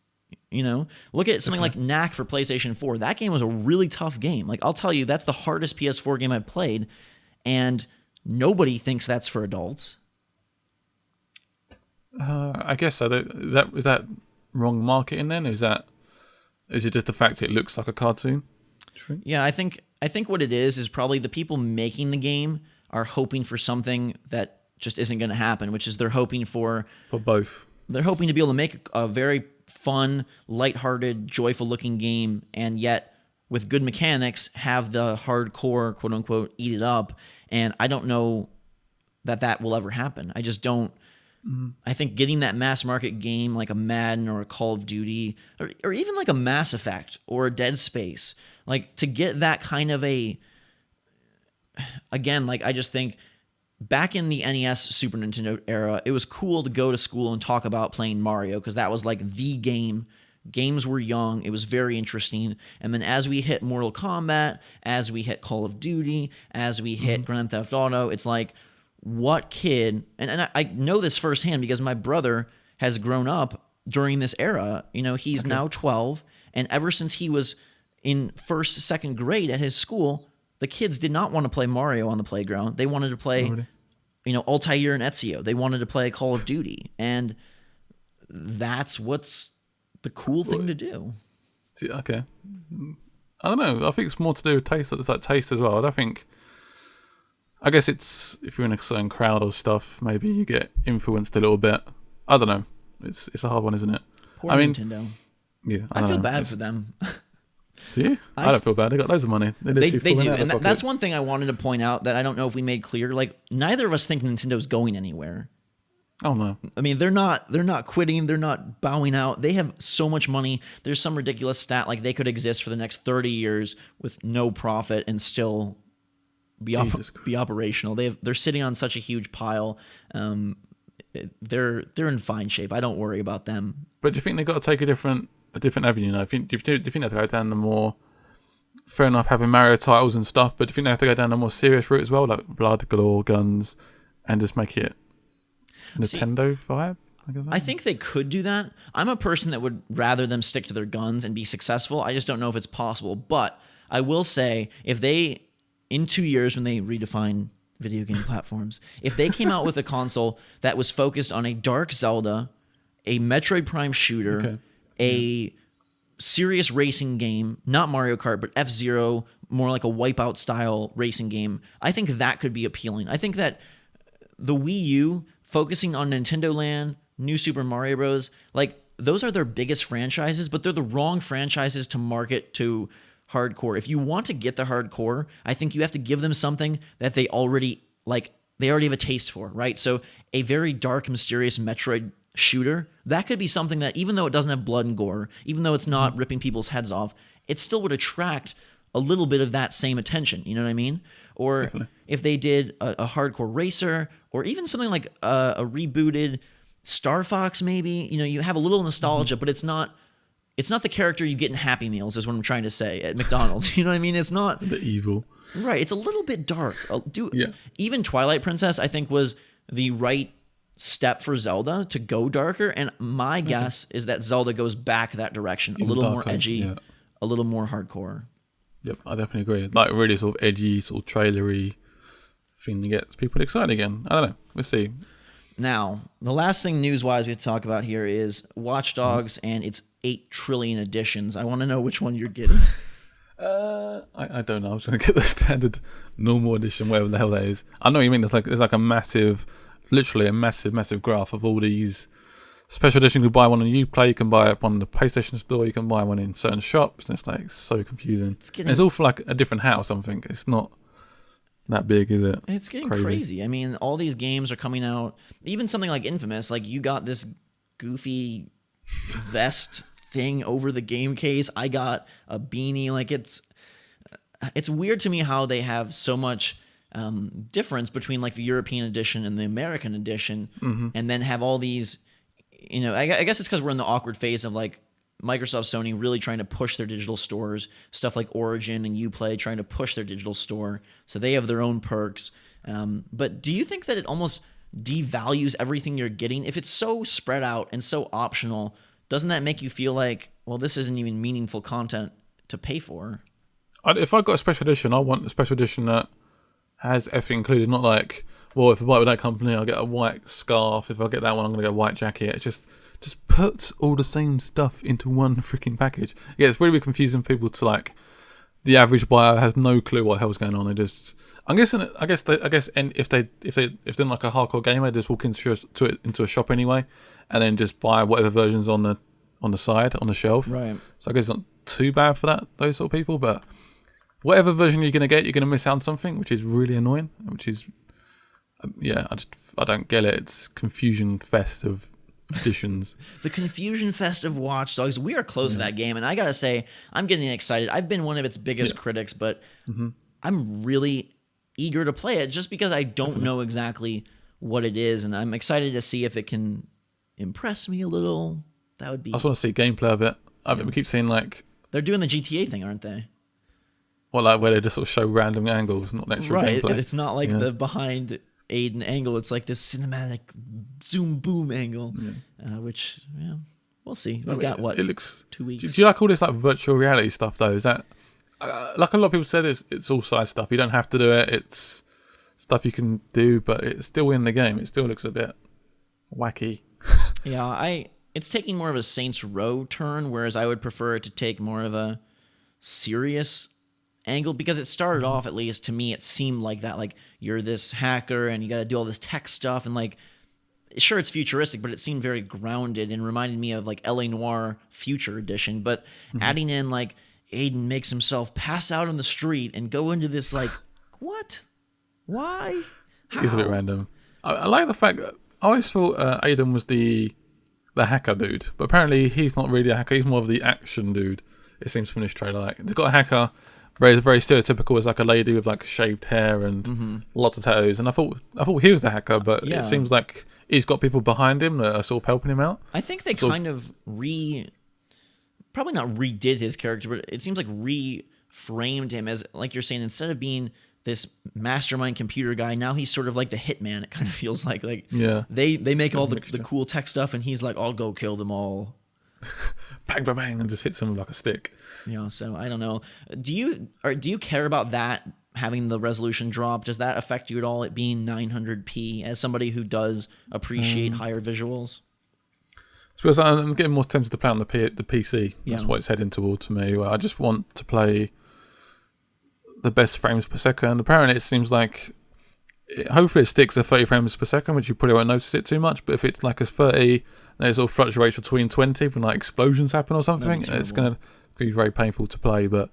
Look at something like Knack for PlayStation 4. That game was a really tough game. Like, I'll tell you, that's the hardest PS4 game I've played, and nobody thinks that's for adults. I guess so. Is that wrong marketing then? Is it just the fact it looks like a cartoon? Yeah, I think what it is probably the people making the game are hoping for something that just isn't going to happen, which is they're hoping for both. They're hoping to be able to make a very fun, lighthearted, joyful-looking game, and yet with good mechanics, have the hardcore, quote-unquote, eat it up. And I don't know that will ever happen. I just don't. I think getting that mass-market game like a Madden or a Call of Duty, or even like a Mass Effect or a Dead Space, like to get that kind of I just think back in the NES Super Nintendo era, it was cool to go to school and talk about playing Mario because that was like the game. Games were young. It was very interesting. And then as we hit Mortal Kombat, as we hit Call of Duty, as we hit Grand Theft Auto, it's like, what kid, and I know this firsthand because my brother has grown up during this era. He's now 12, and ever since he was in first, second grade at his school, the kids did not want to play Mario on the playground. They wanted to play, Altair and Ezio. They wanted to play Call of Duty. And that's what's the cool thing to do. Okay. I don't know. I think it's more to do with taste. It's like taste as well. I guess it's, if you're in a certain crowd or stuff, maybe you get influenced a little bit. I don't know. It's a hard one, isn't it? Poor Nintendo. Yeah. I feel bad for them. Do you? I don't feel bad. They got loads of money. They do, and that's one thing I wanted to point out that I don't know if we made clear. Like, neither of us think Nintendo's going anywhere. Oh no! I mean, they're not quitting. They're not bowing out. They have so much money. There's some ridiculous stat like they could exist for the next 30 years with no profit and still be operational. They're sitting on such a huge pile. They're in fine shape. I don't worry about them. But do you think they got to take a different avenue now? Do you think they have to go down the more, fair enough, having Mario titles and stuff, but do you think they have to go down the more serious route as well, like blood, galore, guns, and just make it Nintendo vibe? I think they could do that. I'm a person that would rather them stick to their guns and be successful. I just don't know if it's possible. But I will say, if they, in 2 years when they redefine video game platforms, if they came out with a console that was focused on a Dark Zelda, a Metroid Prime shooter, a serious racing game, not Mario Kart, but F-Zero, more like a Wipeout style racing game, I think that could be appealing. I think that the Wii U, focusing on Nintendo Land, New Super Mario Bros., like, those are their biggest franchises, but they're the wrong franchises to market to hardcore. If you want to get the hardcore, I think you have to give them something that they already have a taste for, right? So a very dark, mysterious Metroid shooter, that could be something that, even though it doesn't have blood and gore, even though it's not ripping people's heads off, it still would attract a little bit of that same attention. You know what I mean? Or definitely. If they did a hardcore racer, or even something like a rebooted Star Fox, maybe, you have a little nostalgia, but it's not the character you get in Happy Meals, is what I'm trying to say, at McDonald's. You know what I mean? It's not the evil. Right. It's a little bit dark. Even Twilight Princess, I think, was the right step for Zelda to go darker. And my guess is that Zelda goes back that direction, a little more edgy, a little more hardcore. Yep, I definitely agree. Like, really sort of edgy, sort of trailery thing that gets people excited again. I don't know. We'll see. Now, the last thing news-wise we have to talk about here is Watch Dogs and its 8 trillion editions. I want to know which one you're getting. I don't know. I was going to get the standard normal edition, whatever the hell that is. I know what you mean. There's like a massive, literally a massive graph of all these special editions. You can buy one on Uplay, you can buy it on the PlayStation Store, you can buy one in certain shops, and it's like so confusing. It's all for like a different house, I think. It's not that big, is it? It's getting crazy. I mean, all these games are coming out. Even something like Infamous, like, you got this goofy vest thing over the game case. I got a beanie. Like it's weird to me how they have so much difference between like the European edition and the American edition, and then have all these. I guess it's because we're in the awkward phase of like Microsoft, Sony really trying to push their digital stores, stuff like Origin and Uplay trying to push their digital store, so they have their own perks. But do you think that it almost devalues everything you're getting if it's so spread out and so optional? Doesn't that make you feel like, well, this isn't even meaningful content to pay for? If I got a special edition, I want a special edition that has everything included. Not like, well, if I buy with that company, I'll get a white scarf. If I get that one, I'm going to get a white jacket. It's just puts all the same stuff into one freaking package. Yeah, it's really confusing people to like. The average buyer has no clue what the hell's going on. They just, and if they're like a hardcore gamer, they just walk into a shop anyway, and then just buy whatever versions on the side on the shelf. Right. So I guess it's not too bad for those sort of people, but whatever version you're gonna get, you're gonna miss out on something, which is really annoying. Which is, I don't get it. It's confusion fest of editions. The confusion fest of Watch Dogs. We are close to that game, and I gotta say, I'm getting excited. I've been one of its biggest critics, but I'm really eager to play it just because I don't know exactly what it is, and I'm excited to see if it can impress me a little. That would be. I just want to see gameplay of it. We keep seeing like they're doing the GTA thing, aren't they? Well, like where they just sort of show random angles, not actual gameplay. It's not like the behind Aiden angle. It's like this cinematic zoom boom angle, which we'll see. We've got what? It looks 2 weeks. Do you like all this like virtual reality stuff though? Is that like a lot of people said? It's all side stuff. You don't have to do it. It's stuff you can do, but it's still in the game. It still looks a bit wacky. It's taking more of a Saints Row turn, whereas I would prefer it to take more of a serious angle, because it started off, at least to me, it seemed like that. Like, you're this hacker and you got to do all this tech stuff, and like, sure, it's futuristic, but it seemed very grounded and reminded me of like LA Noire Future Edition. But adding in like Aiden makes himself pass out on the street and go into this like, what? Why? How? It's a bit random. I like the fact that I always thought Aiden was the hacker dude, but apparently he's not really a hacker. He's more of the action dude. It seems from this trailer. Like, they've got a hacker, very stereotypical, as like a lady with like shaved hair and lots of tattoos. And I thought he was the hacker, but it seems like he's got people behind him that are sort of helping him out. I think they kind of probably not redid his character, but it seems like reframed him as, like you're saying, instead of being this mastermind computer guy, now he's sort of like the hitman. It kind of feels like they make all the cool tech stuff, and he's like, I'll go kill them all. Bang, bang, bang, and just hits him with like a stick. So I don't know. Do you care about that, having the resolution drop? Does that affect you at all, it being 900p, as somebody who does appreciate higher visuals? Because I'm getting more tempted to play on the PC. That's what it's heading towards for me. I just want to play the best frames per second. Apparently it seems like hopefully it sticks at 30 frames per second, which you probably won't notice it too much, but if it's like a 30, then it sort of fluctuates between 20 when like explosions happen or something, it's going to be very painful to play. But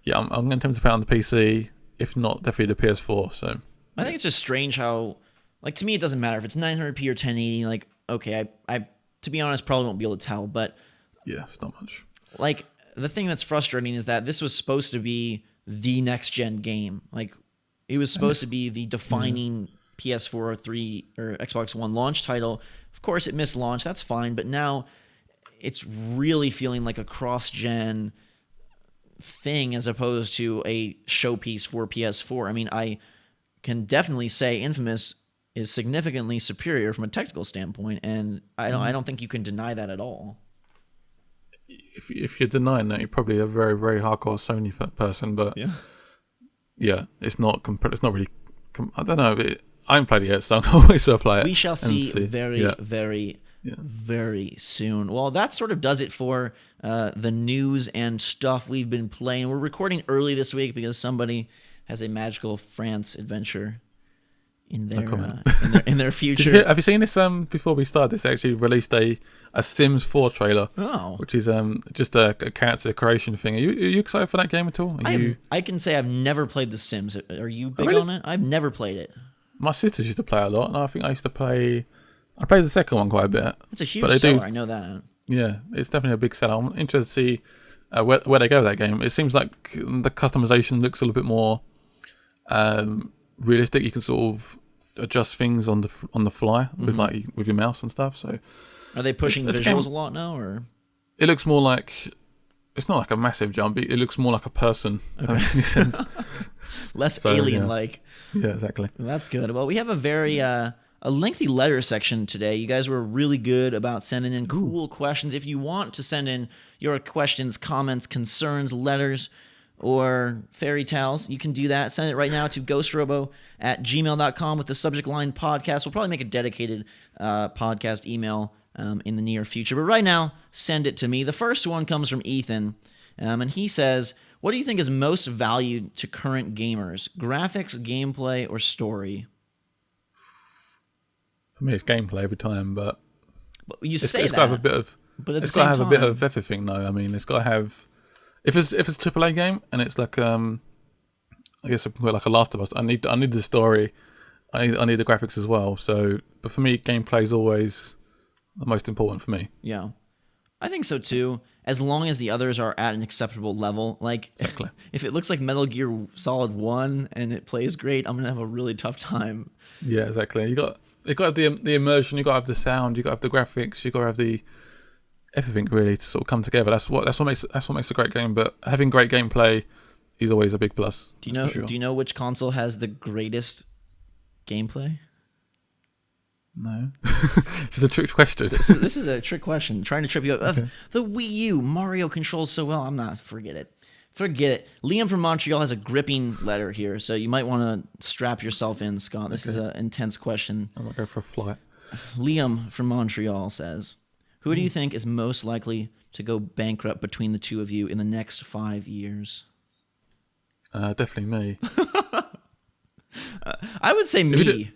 yeah, I'm going to attempt to play on the PC, if not definitely the PS4. So I think it's just strange how, like, to me it doesn't matter if it's 900p or 1080. Like, okay, I to be honest probably won't be able to tell, but yeah, it's not much. Like, the thing that's frustrating is that this was supposed to be the next gen game. Like, it was supposed to be the defining PS4 or 3 or Xbox One launch title. Of course, it missed launch. That's fine. But now it's really feeling like a cross-gen thing as opposed to a showpiece for PS4. I mean, I can definitely say Infamous is significantly superior from a technical standpoint, and I don't think you can deny that at all. If you're denying that, you're probably a very, very hardcore Sony person. But yeah, it's not really. I don't know. I haven't played it yet, so I'll always play it. We shall see very soon. Well, that sort of does it for the news and stuff we've been playing. We're recording early this week because somebody has a magical France adventure in their future. Have you seen this? Before we start, this actually released a Sims 4 trailer. Oh, which is just a character creation thing. Are you excited for that game at all? I can say I've never played The Sims. Are you big on it? I've never played it. My sisters used to play a lot, and I think I used to play. I played the second one quite a bit. It's a huge seller, I know that. Yeah, it's definitely a big seller. I'm interested to see where they go with that game. It seems like the customization looks a little bit more realistic. You can sort of adjust things on the fly with with your mouse and stuff. So Are they pushing visuals a lot now, or it looks more like it's not like a massive jump. It looks more like a person. If that makes any sense. less alien-like? Yeah, exactly. That's good. Well, we have a very a lengthy letter section today. You guys were really good about sending in cool questions. If you want to send in your questions, comments, concerns, letters, or fairy tales, you can do that. Send it right now to ghostrobo@gmail.com with the subject line podcast. We'll probably make a dedicated podcast email in the near future. But right now, send it to me. The first one comes from Ethan, and he says, what do you think is most valued to current gamers? Graphics, gameplay, or story? For me, it's gameplay every time, but it's got to have a bit of. But it's got to have a bit of everything, though. I mean, it's got to have. If it's a AAA game and it's like I guess like a Last of Us, I need the story, I need the graphics as well. So, but for me, gameplay is always the most important for me. Yeah, I think so too. As long as the others are at an acceptable level, like exactly. If it looks like Metal Gear Solid 1 and it plays great, I'm gonna have a really tough time. Yeah, exactly. You got to have the immersion, you got to have the sound, you got to have the graphics, you got to have the everything really to sort of come together. That's what makes a great game. But having great gameplay is always a big plus. Do you know which console has the greatest gameplay? No. This is a trick question. This is a trick question. Trying to trip you up. Okay. The Wii U, Mario controls so well. Forget it. Liam from Montreal has a gripping letter here, so you might want to strap yourself in, Scott. This is an intense question. I might go for a flight. Liam from Montreal says, who do you think is most likely to go bankrupt between the two of you in the next 5 years? Definitely me. I would say me.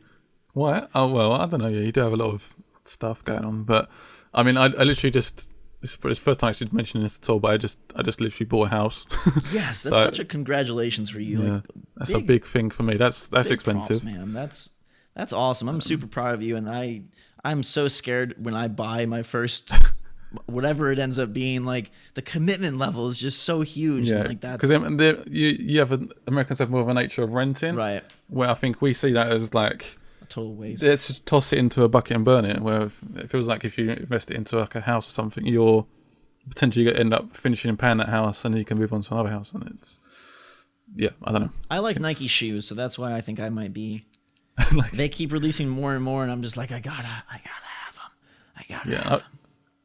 Why? Oh, well, I don't know. Yeah, you do have a lot of stuff going on. But, I mean, I literally just... It's the first time I actually mentioning this at all, but I just literally bought a house. Yes, that's such a congratulations for you. Yeah, like, that's a big thing for me. That's expensive. Props, man. That's awesome. I'm super proud of you, and I'm so scared when I buy my first... whatever it ends up being, like the commitment level is just so huge. Yeah, like that's because you have Americans have more of a nature of renting, right? Where I think we see that as like a total waste. Let's just toss it into a bucket and burn it. Where it feels like if you invest it into like a house or something, you're potentially going to end up finishing and paying that house, and then you can move on to another house. And it's I don't know. I like Nike shoes, so that's why I think I might be. They keep releasing more and more, and I'm just like, I gotta have them. I gotta have them.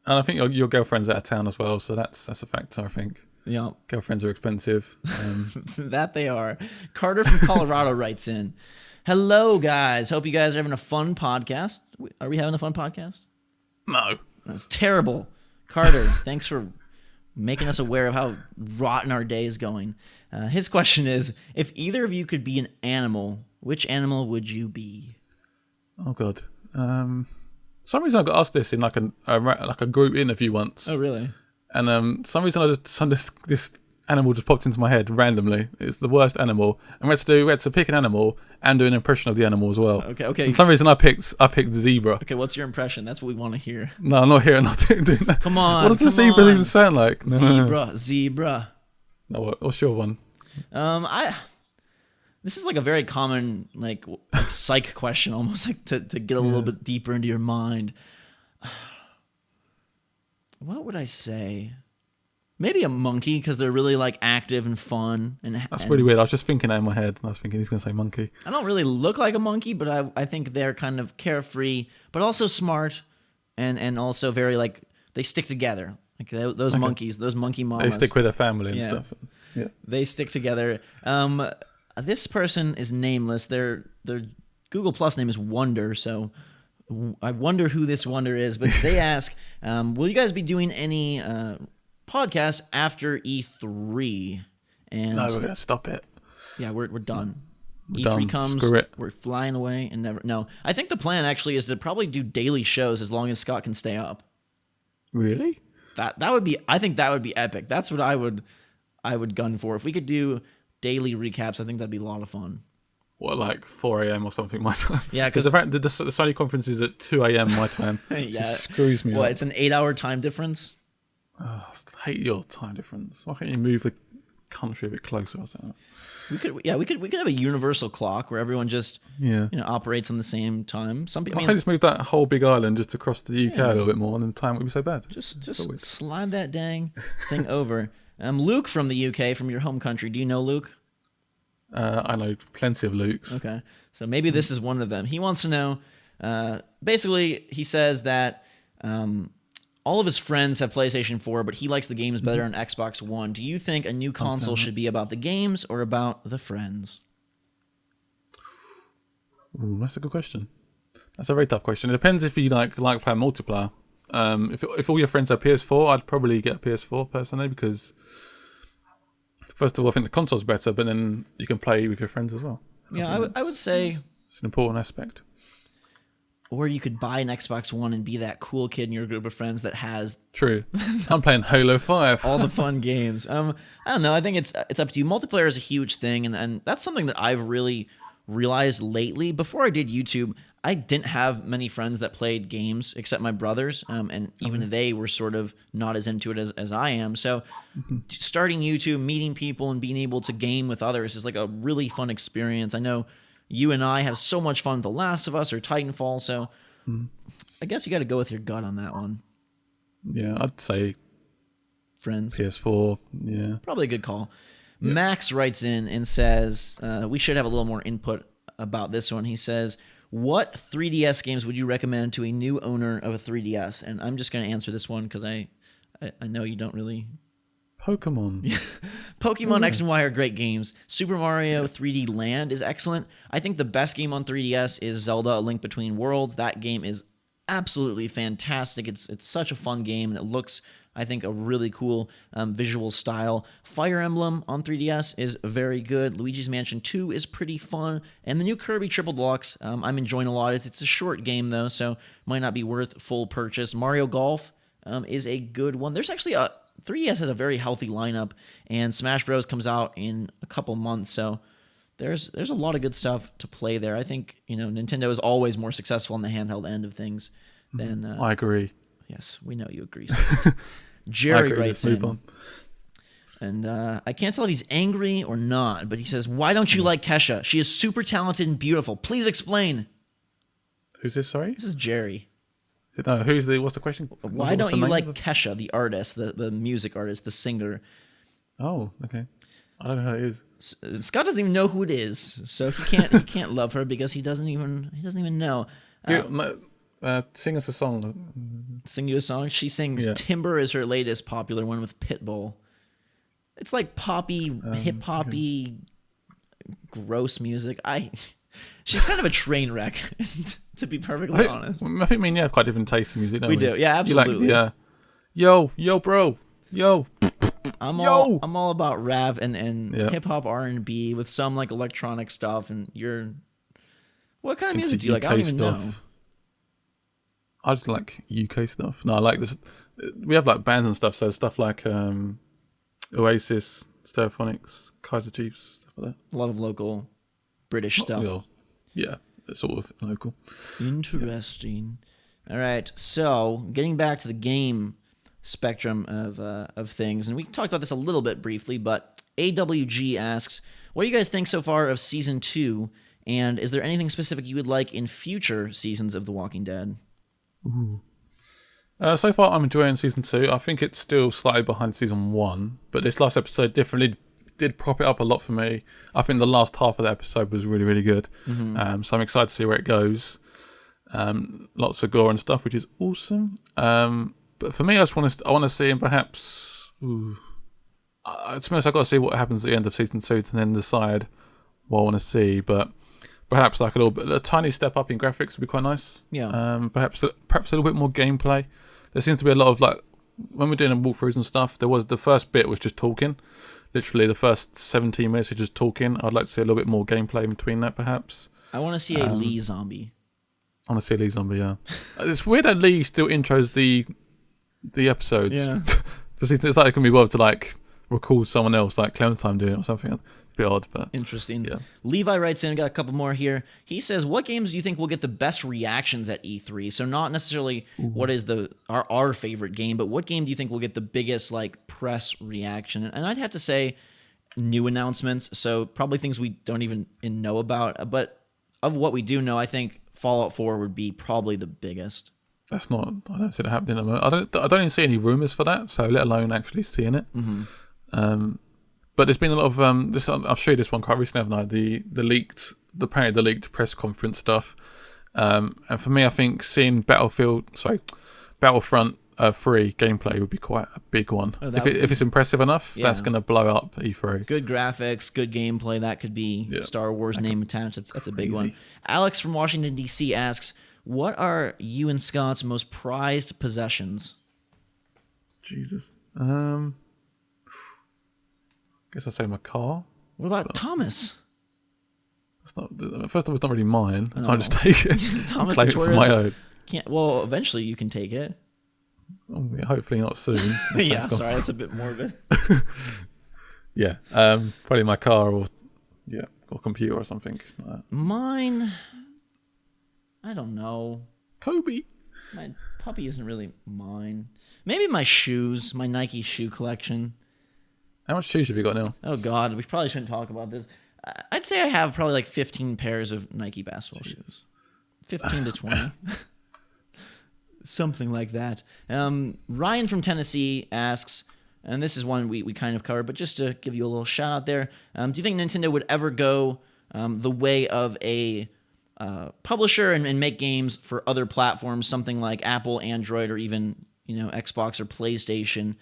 And I think your girlfriend's out of town as well, so that's a factor, I think. Yeah. Girlfriends are expensive. That they are. Carter from Colorado writes in, hello, guys. Hope you guys are having a fun podcast. Are we having a fun podcast? No. That's terrible. Carter, thanks for making us aware of how rotten our day is going. His question is, if either of you could be an animal, which animal would you be? Oh, God. Some reason I got asked this in like a group interview once. Oh, really? And some reason this animal just popped into my head randomly. It's the worst animal, and we had to pick an animal and do an impression of the animal as well. Okay. For some reason I picked zebra. Okay, what's your impression? That's what we want to hear. No, I'm not hearing. Not doing that. Come on. What does the zebra even sound like? No. Zebra. No, what's your one? This is like a very common like psych question, almost like to get a little bit deeper into your mind. What would I say? Maybe a monkey, because they're really like active and fun. That's really weird. I was just thinking that in my head. I was thinking he's going to say monkey. I don't really look like a monkey, but I think they're kind of carefree, but also smart, and also very like they stick together. Like those monkeys, those monkey mamas. They stick with their family and stuff. Yeah, they stick together. This person is nameless. Their Google Plus name is Wonder, so I wonder who this Wonder is. But they ask, will you guys be doing any podcasts after E3? And no, we're going to stop it. Yeah, we're done. We're E3 done. comes, Screw it. We're flying away and never... No, I think the plan actually is to probably do daily shows as long as Scott can stay up. Really? That would be... I think that would be epic. That's what I would gun for. If we could do daily recaps, I think that'd be a lot of fun. like 4 a.m. or something my time. Yeah, because apparently the Sony conference is at 2 a.m. my time. Yeah, it screws me up. It's an 8-hour time difference. Oh, I hate your time difference. Why can't you move the country a bit closer or something? We could have a universal clock where everyone just operates on the same time. Some people, I can just move that whole big island just across to the UK a little bit more, and then time wouldn't be so bad. Just slide that dang thing over. Luke from the UK, from your home country. Do you know Luke? I know plenty of Lukes. Okay, so maybe this is one of them. He wants to know. Basically, he says that all of his friends have PlayStation 4, but he likes the games better on Xbox One. Do you think a new console should be about the games or about the friends? Ooh, that's a good question. That's a very tough question. It depends if you like playing multiplayer. If all your friends have PS4, I'd probably get a PS4 personally because, first of all, I think the console's better, but then you can play with your friends as well. Yeah, I would say it's an important aspect. Or you could buy an Xbox One and be that cool kid in your group of friends that has True. I'm playing Halo 5. all the fun games. I don't know. I think it's up to you. Multiplayer is a huge thing, and that's something that I've really realized lately. Before I did YouTube, I didn't have many friends that played games except my brothers, and even they were sort of not as into it as I am. So starting YouTube, meeting people, and being able to game with others is like a really fun experience. I know you and I have so much fun with The Last of Us or Titanfall, so I guess you got to go with your gut on that one. Yeah, I'd say friends. PS4, yeah. Probably a good call. Yeah. Max writes in and says, we should have a little more input about this one. He says, what 3DS games would you recommend to a new owner of a 3DS? And I'm just going to answer this one because I know you don't really... Pokemon. Pokemon X and Y are great games. Super Mario 3D Land is excellent. I think the best game on 3DS is Zelda: A Link Between Worlds. That game is absolutely fantastic. It's such a fun game, and it looks, I think, a really cool visual style. Fire Emblem on 3DS is very good. Luigi's Mansion 2 is pretty fun. And the new Kirby Triple Deluxe, I'm enjoying a lot. It's a short game, though, so might not be worth full purchase. Mario Golf is a good one. There's actually 3DS has a very healthy lineup, and Smash Bros. Comes out in a couple months, so there's a lot of good stuff to play there. I think Nintendo is always more successful on the handheld end of things than... I agree. Yes, we know you agree. So. Jerry writes in, and I can't tell if he's angry or not, but he says, why don't you like Kesha? She is super talented and beautiful. Please explain. Who's this, sorry? This is Jerry. No, what's the question? Why don't you like Kesha, the artist, the music artist, the singer? Oh, okay. I don't know who it is. Scott doesn't even know who it is, so he can't love her because he doesn't even know. Sing us a song. Sing you a song? She sings Timber is her latest popular one with Pitbull. It's like poppy, hip-hoppy, gross music. She's kind of a train wreck, to be perfectly honest. I think me and you have quite different tastes in music, don't we? We do, yeah, absolutely. You like yo, bro, yo. I'm all about rap and hip-hop R&B with some like electronic stuff, and what kind of music do you like? I don't even know. I just like UK stuff. No, I like this. We have like bands and stuff, so stuff like Oasis, Stereophonics, Kaiser Chiefs, stuff like that. A lot of local British stuff. Yeah, it's sort of local. Interesting. Yeah. All right, so getting back to the game spectrum of things, and we talked about this a little bit briefly, but AWG asks, what do you guys think so far of Season 2, and is there anything specific you would like in future seasons of The Walking Dead? Ooh. So far, I'm enjoying Season 2. I think it's still slightly behind Season 1, but this last episode definitely did prop it up a lot for me. I think the last half of the episode was really, really good. Mm-hmm. So I'm excited to see where it goes. Lots of gore and stuff, which is awesome. But for me, I want to see, and perhaps, to be honest, I've got to see what happens at the end of Season 2 to then decide what I want to see. But perhaps like a tiny step up in graphics would be quite nice. Yeah. Perhaps a little bit more gameplay. There seems to be a lot of when we're doing walkthroughs and stuff. The first bit was just talking. Literally, the first 17 minutes was just talking. I'd like to see a little bit more gameplay in between that, perhaps. I want to see a Lee zombie. I want to see a Lee zombie. Yeah. It's weird that Lee still intros the episodes. Yeah. It's like it can be bothered to recall someone else like Clementine doing it or something. A bit odd, but interesting. Yeah. Levi writes in, got a couple more here. He says, "What games do you think will get the best reactions at E3?" So not necessarily what is our favorite game, but what game do you think will get the biggest like press reaction? And I'd have to say new announcements. So probably things we don't even know about. But of what we do know, I think Fallout 4 would be probably the biggest. That's not. I don't see that happening. I don't even see any rumors for that. So let alone actually seeing it. But there's been a lot of this. I've showed you this one quite recently, haven't I? The leaked press conference stuff. And for me, I think seeing Battlefront 3 gameplay would be quite a big one. If it's impressive enough, that's going to blow up E3. Good graphics, good gameplay. That could be Star Wars name attached. That's a big one. Alex from Washington D.C. asks, "What are you and Scott's most prized possessions?" Jesus. Guess I'd say my car. What about Thomas? First of all, it's not really mine. I can't just take it. Thomas claim the it for my own. Can't. Well, eventually you can take it. Hopefully not soon. Yeah, sorry, that's a bit morbid. Yeah, probably my car or computer or something. Mine, I don't know. Kobe. My puppy isn't really mine. Maybe my shoes, my Nike shoe collection. How much shoes have you got now? Oh God, we probably shouldn't talk about this. I'd say I have probably like 15 pairs of Nike basketball shoes. 15 to 20. Something like that. Ryan from Tennessee asks, and this is one we kind of covered, but just to give you a little shout out there, do you think Nintendo would ever go the way of a publisher and make games for other platforms, something like Apple, Android, or even Xbox or PlayStation?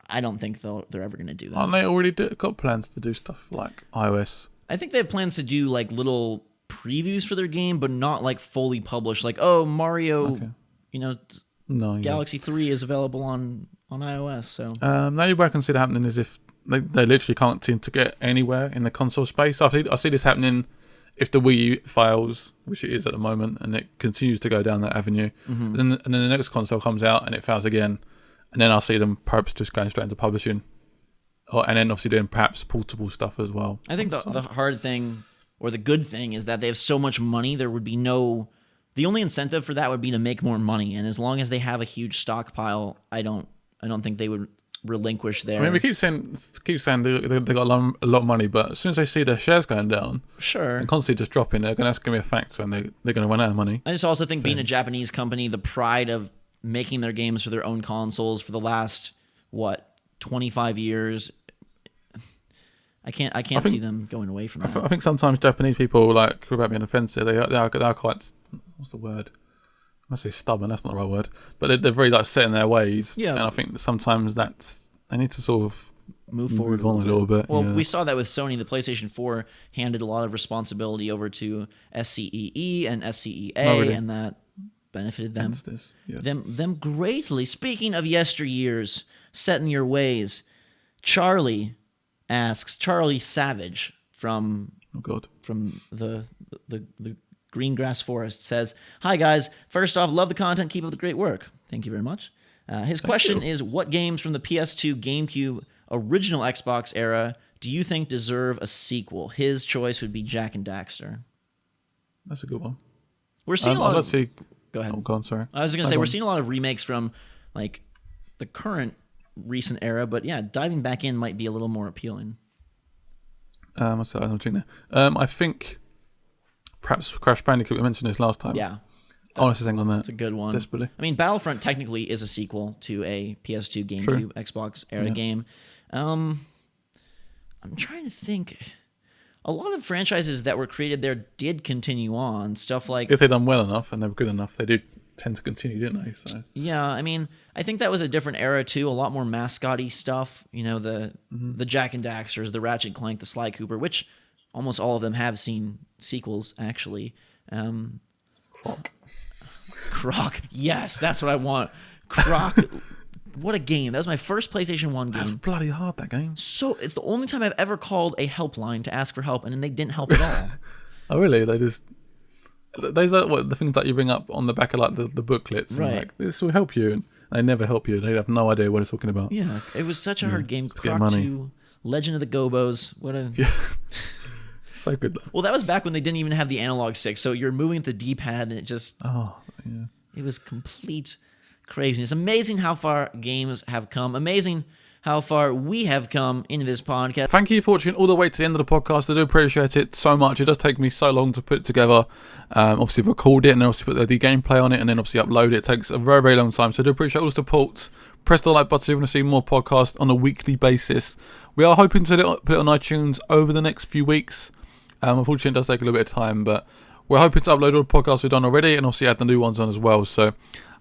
I don't think they're ever going to do that. Aren't they already got plans to do stuff like iOS? I think they have plans to do like little previews for their game, but not like fully published. Like, oh, Mario, Galaxy 3 is available on iOS. So now what I can see that happening is if they literally can't seem to get anywhere in the console space. I see this happening if the Wii U fails, which it is at the moment, and it continues to go down that avenue. And then the next console comes out and it fails again. And then I'll see them perhaps just going straight into publishing. And then obviously doing perhaps portable stuff as well. I think the hard thing, or the good thing, is that they have so much money, there would be no... The only incentive for that would be to make more money. And as long as they have a huge stockpile, I don't think they would relinquish their... I mean, we keep saying they got a lot of money, but as soon as they see their shares going down... Sure. And constantly just dropping, that's going to be a factor, and they're going to run out of money. I just also think being a Japanese company, the pride of making their games for their own consoles for the last 25 years, I can't see them going away from that. I think sometimes Japanese people, like, without being offensive, they are quite, what's the word? I say stubborn. That's not the right word, but they're very like set in their ways. Yeah, and I think that sometimes they need to sort of move forward on a little bit. Well, we saw that with Sony. The PlayStation 4 handed a lot of responsibility over to SCEE and SCEA, and that benefited them. Them greatly. Speaking of yesteryears, set in your ways, Charlie Savage from the Green Grass Forest says, "Hi guys, first off, love the content, keep up the great work." Thank you very much. His question is, what games from the PS2, GameCube, original Xbox era do you think deserve a sequel? His choice would be Jak and Daxter. That's a good one. We're seeing a lot of... Go ahead. Oh, go on, sorry. I was going to say, we're seeing a lot of remakes from like the current recent era, but yeah, diving back in might be a little more appealing. What's that? I think perhaps Crash Bandicoot, we mentioned this last time. Yeah. Honestly, think on that. It's a good one. Desperately. I mean, Battlefront technically is a sequel to a PS2, GameCube, Xbox era game. I'm trying to think. A lot of franchises that were created there did continue on. Stuff like... If they'd done well enough and they were good enough, they do tend to continue, didn't they? So. Yeah, I mean, I think that was a different era too. A lot more mascot-y stuff. The Jak and Daxters, the Ratchet and Clank, the Sly Cooper, which almost all of them have seen sequels, actually. Croc. Yes, that's what I want. Croc. What a game. That was my first PlayStation 1 game. That's bloody hard, that game. So it's the only time I've ever called a helpline to ask for help, and then they didn't help at all. Oh, really? Those are the things that you bring up on the back of like the booklets. And, right. Like, this will help you. They never help you. They have no idea what it's talking about. Yeah, it was such a hard game. Just get Croc money. 2, Legend of the Gobos. What a So good though. Well, that was back when they didn't even have the analog stick, so you're moving with the D-pad, and it just it was complete craziness. Amazing how far games have come. Amazing how far we have come into this podcast. Thank you for watching all the way to the end of the podcast. I do appreciate it so much. It does take me so long to put it together. Obviously record it and then obviously put the gameplay on it and then obviously upload it. It takes a very, very long time. So I do appreciate all the support. Press the like button if you want to see more podcasts on a weekly basis. We are hoping to put it on iTunes over the next few weeks. Unfortunately, it does take a little bit of time, but we're hoping to upload all the podcasts we've done already and obviously add the new ones on as well. So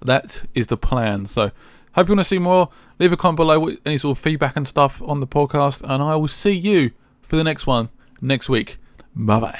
that is the plan. So hope you want to see more. Leave a comment below with any sort of feedback and stuff on the podcast, and I will see you for the next one next week. Bye bye.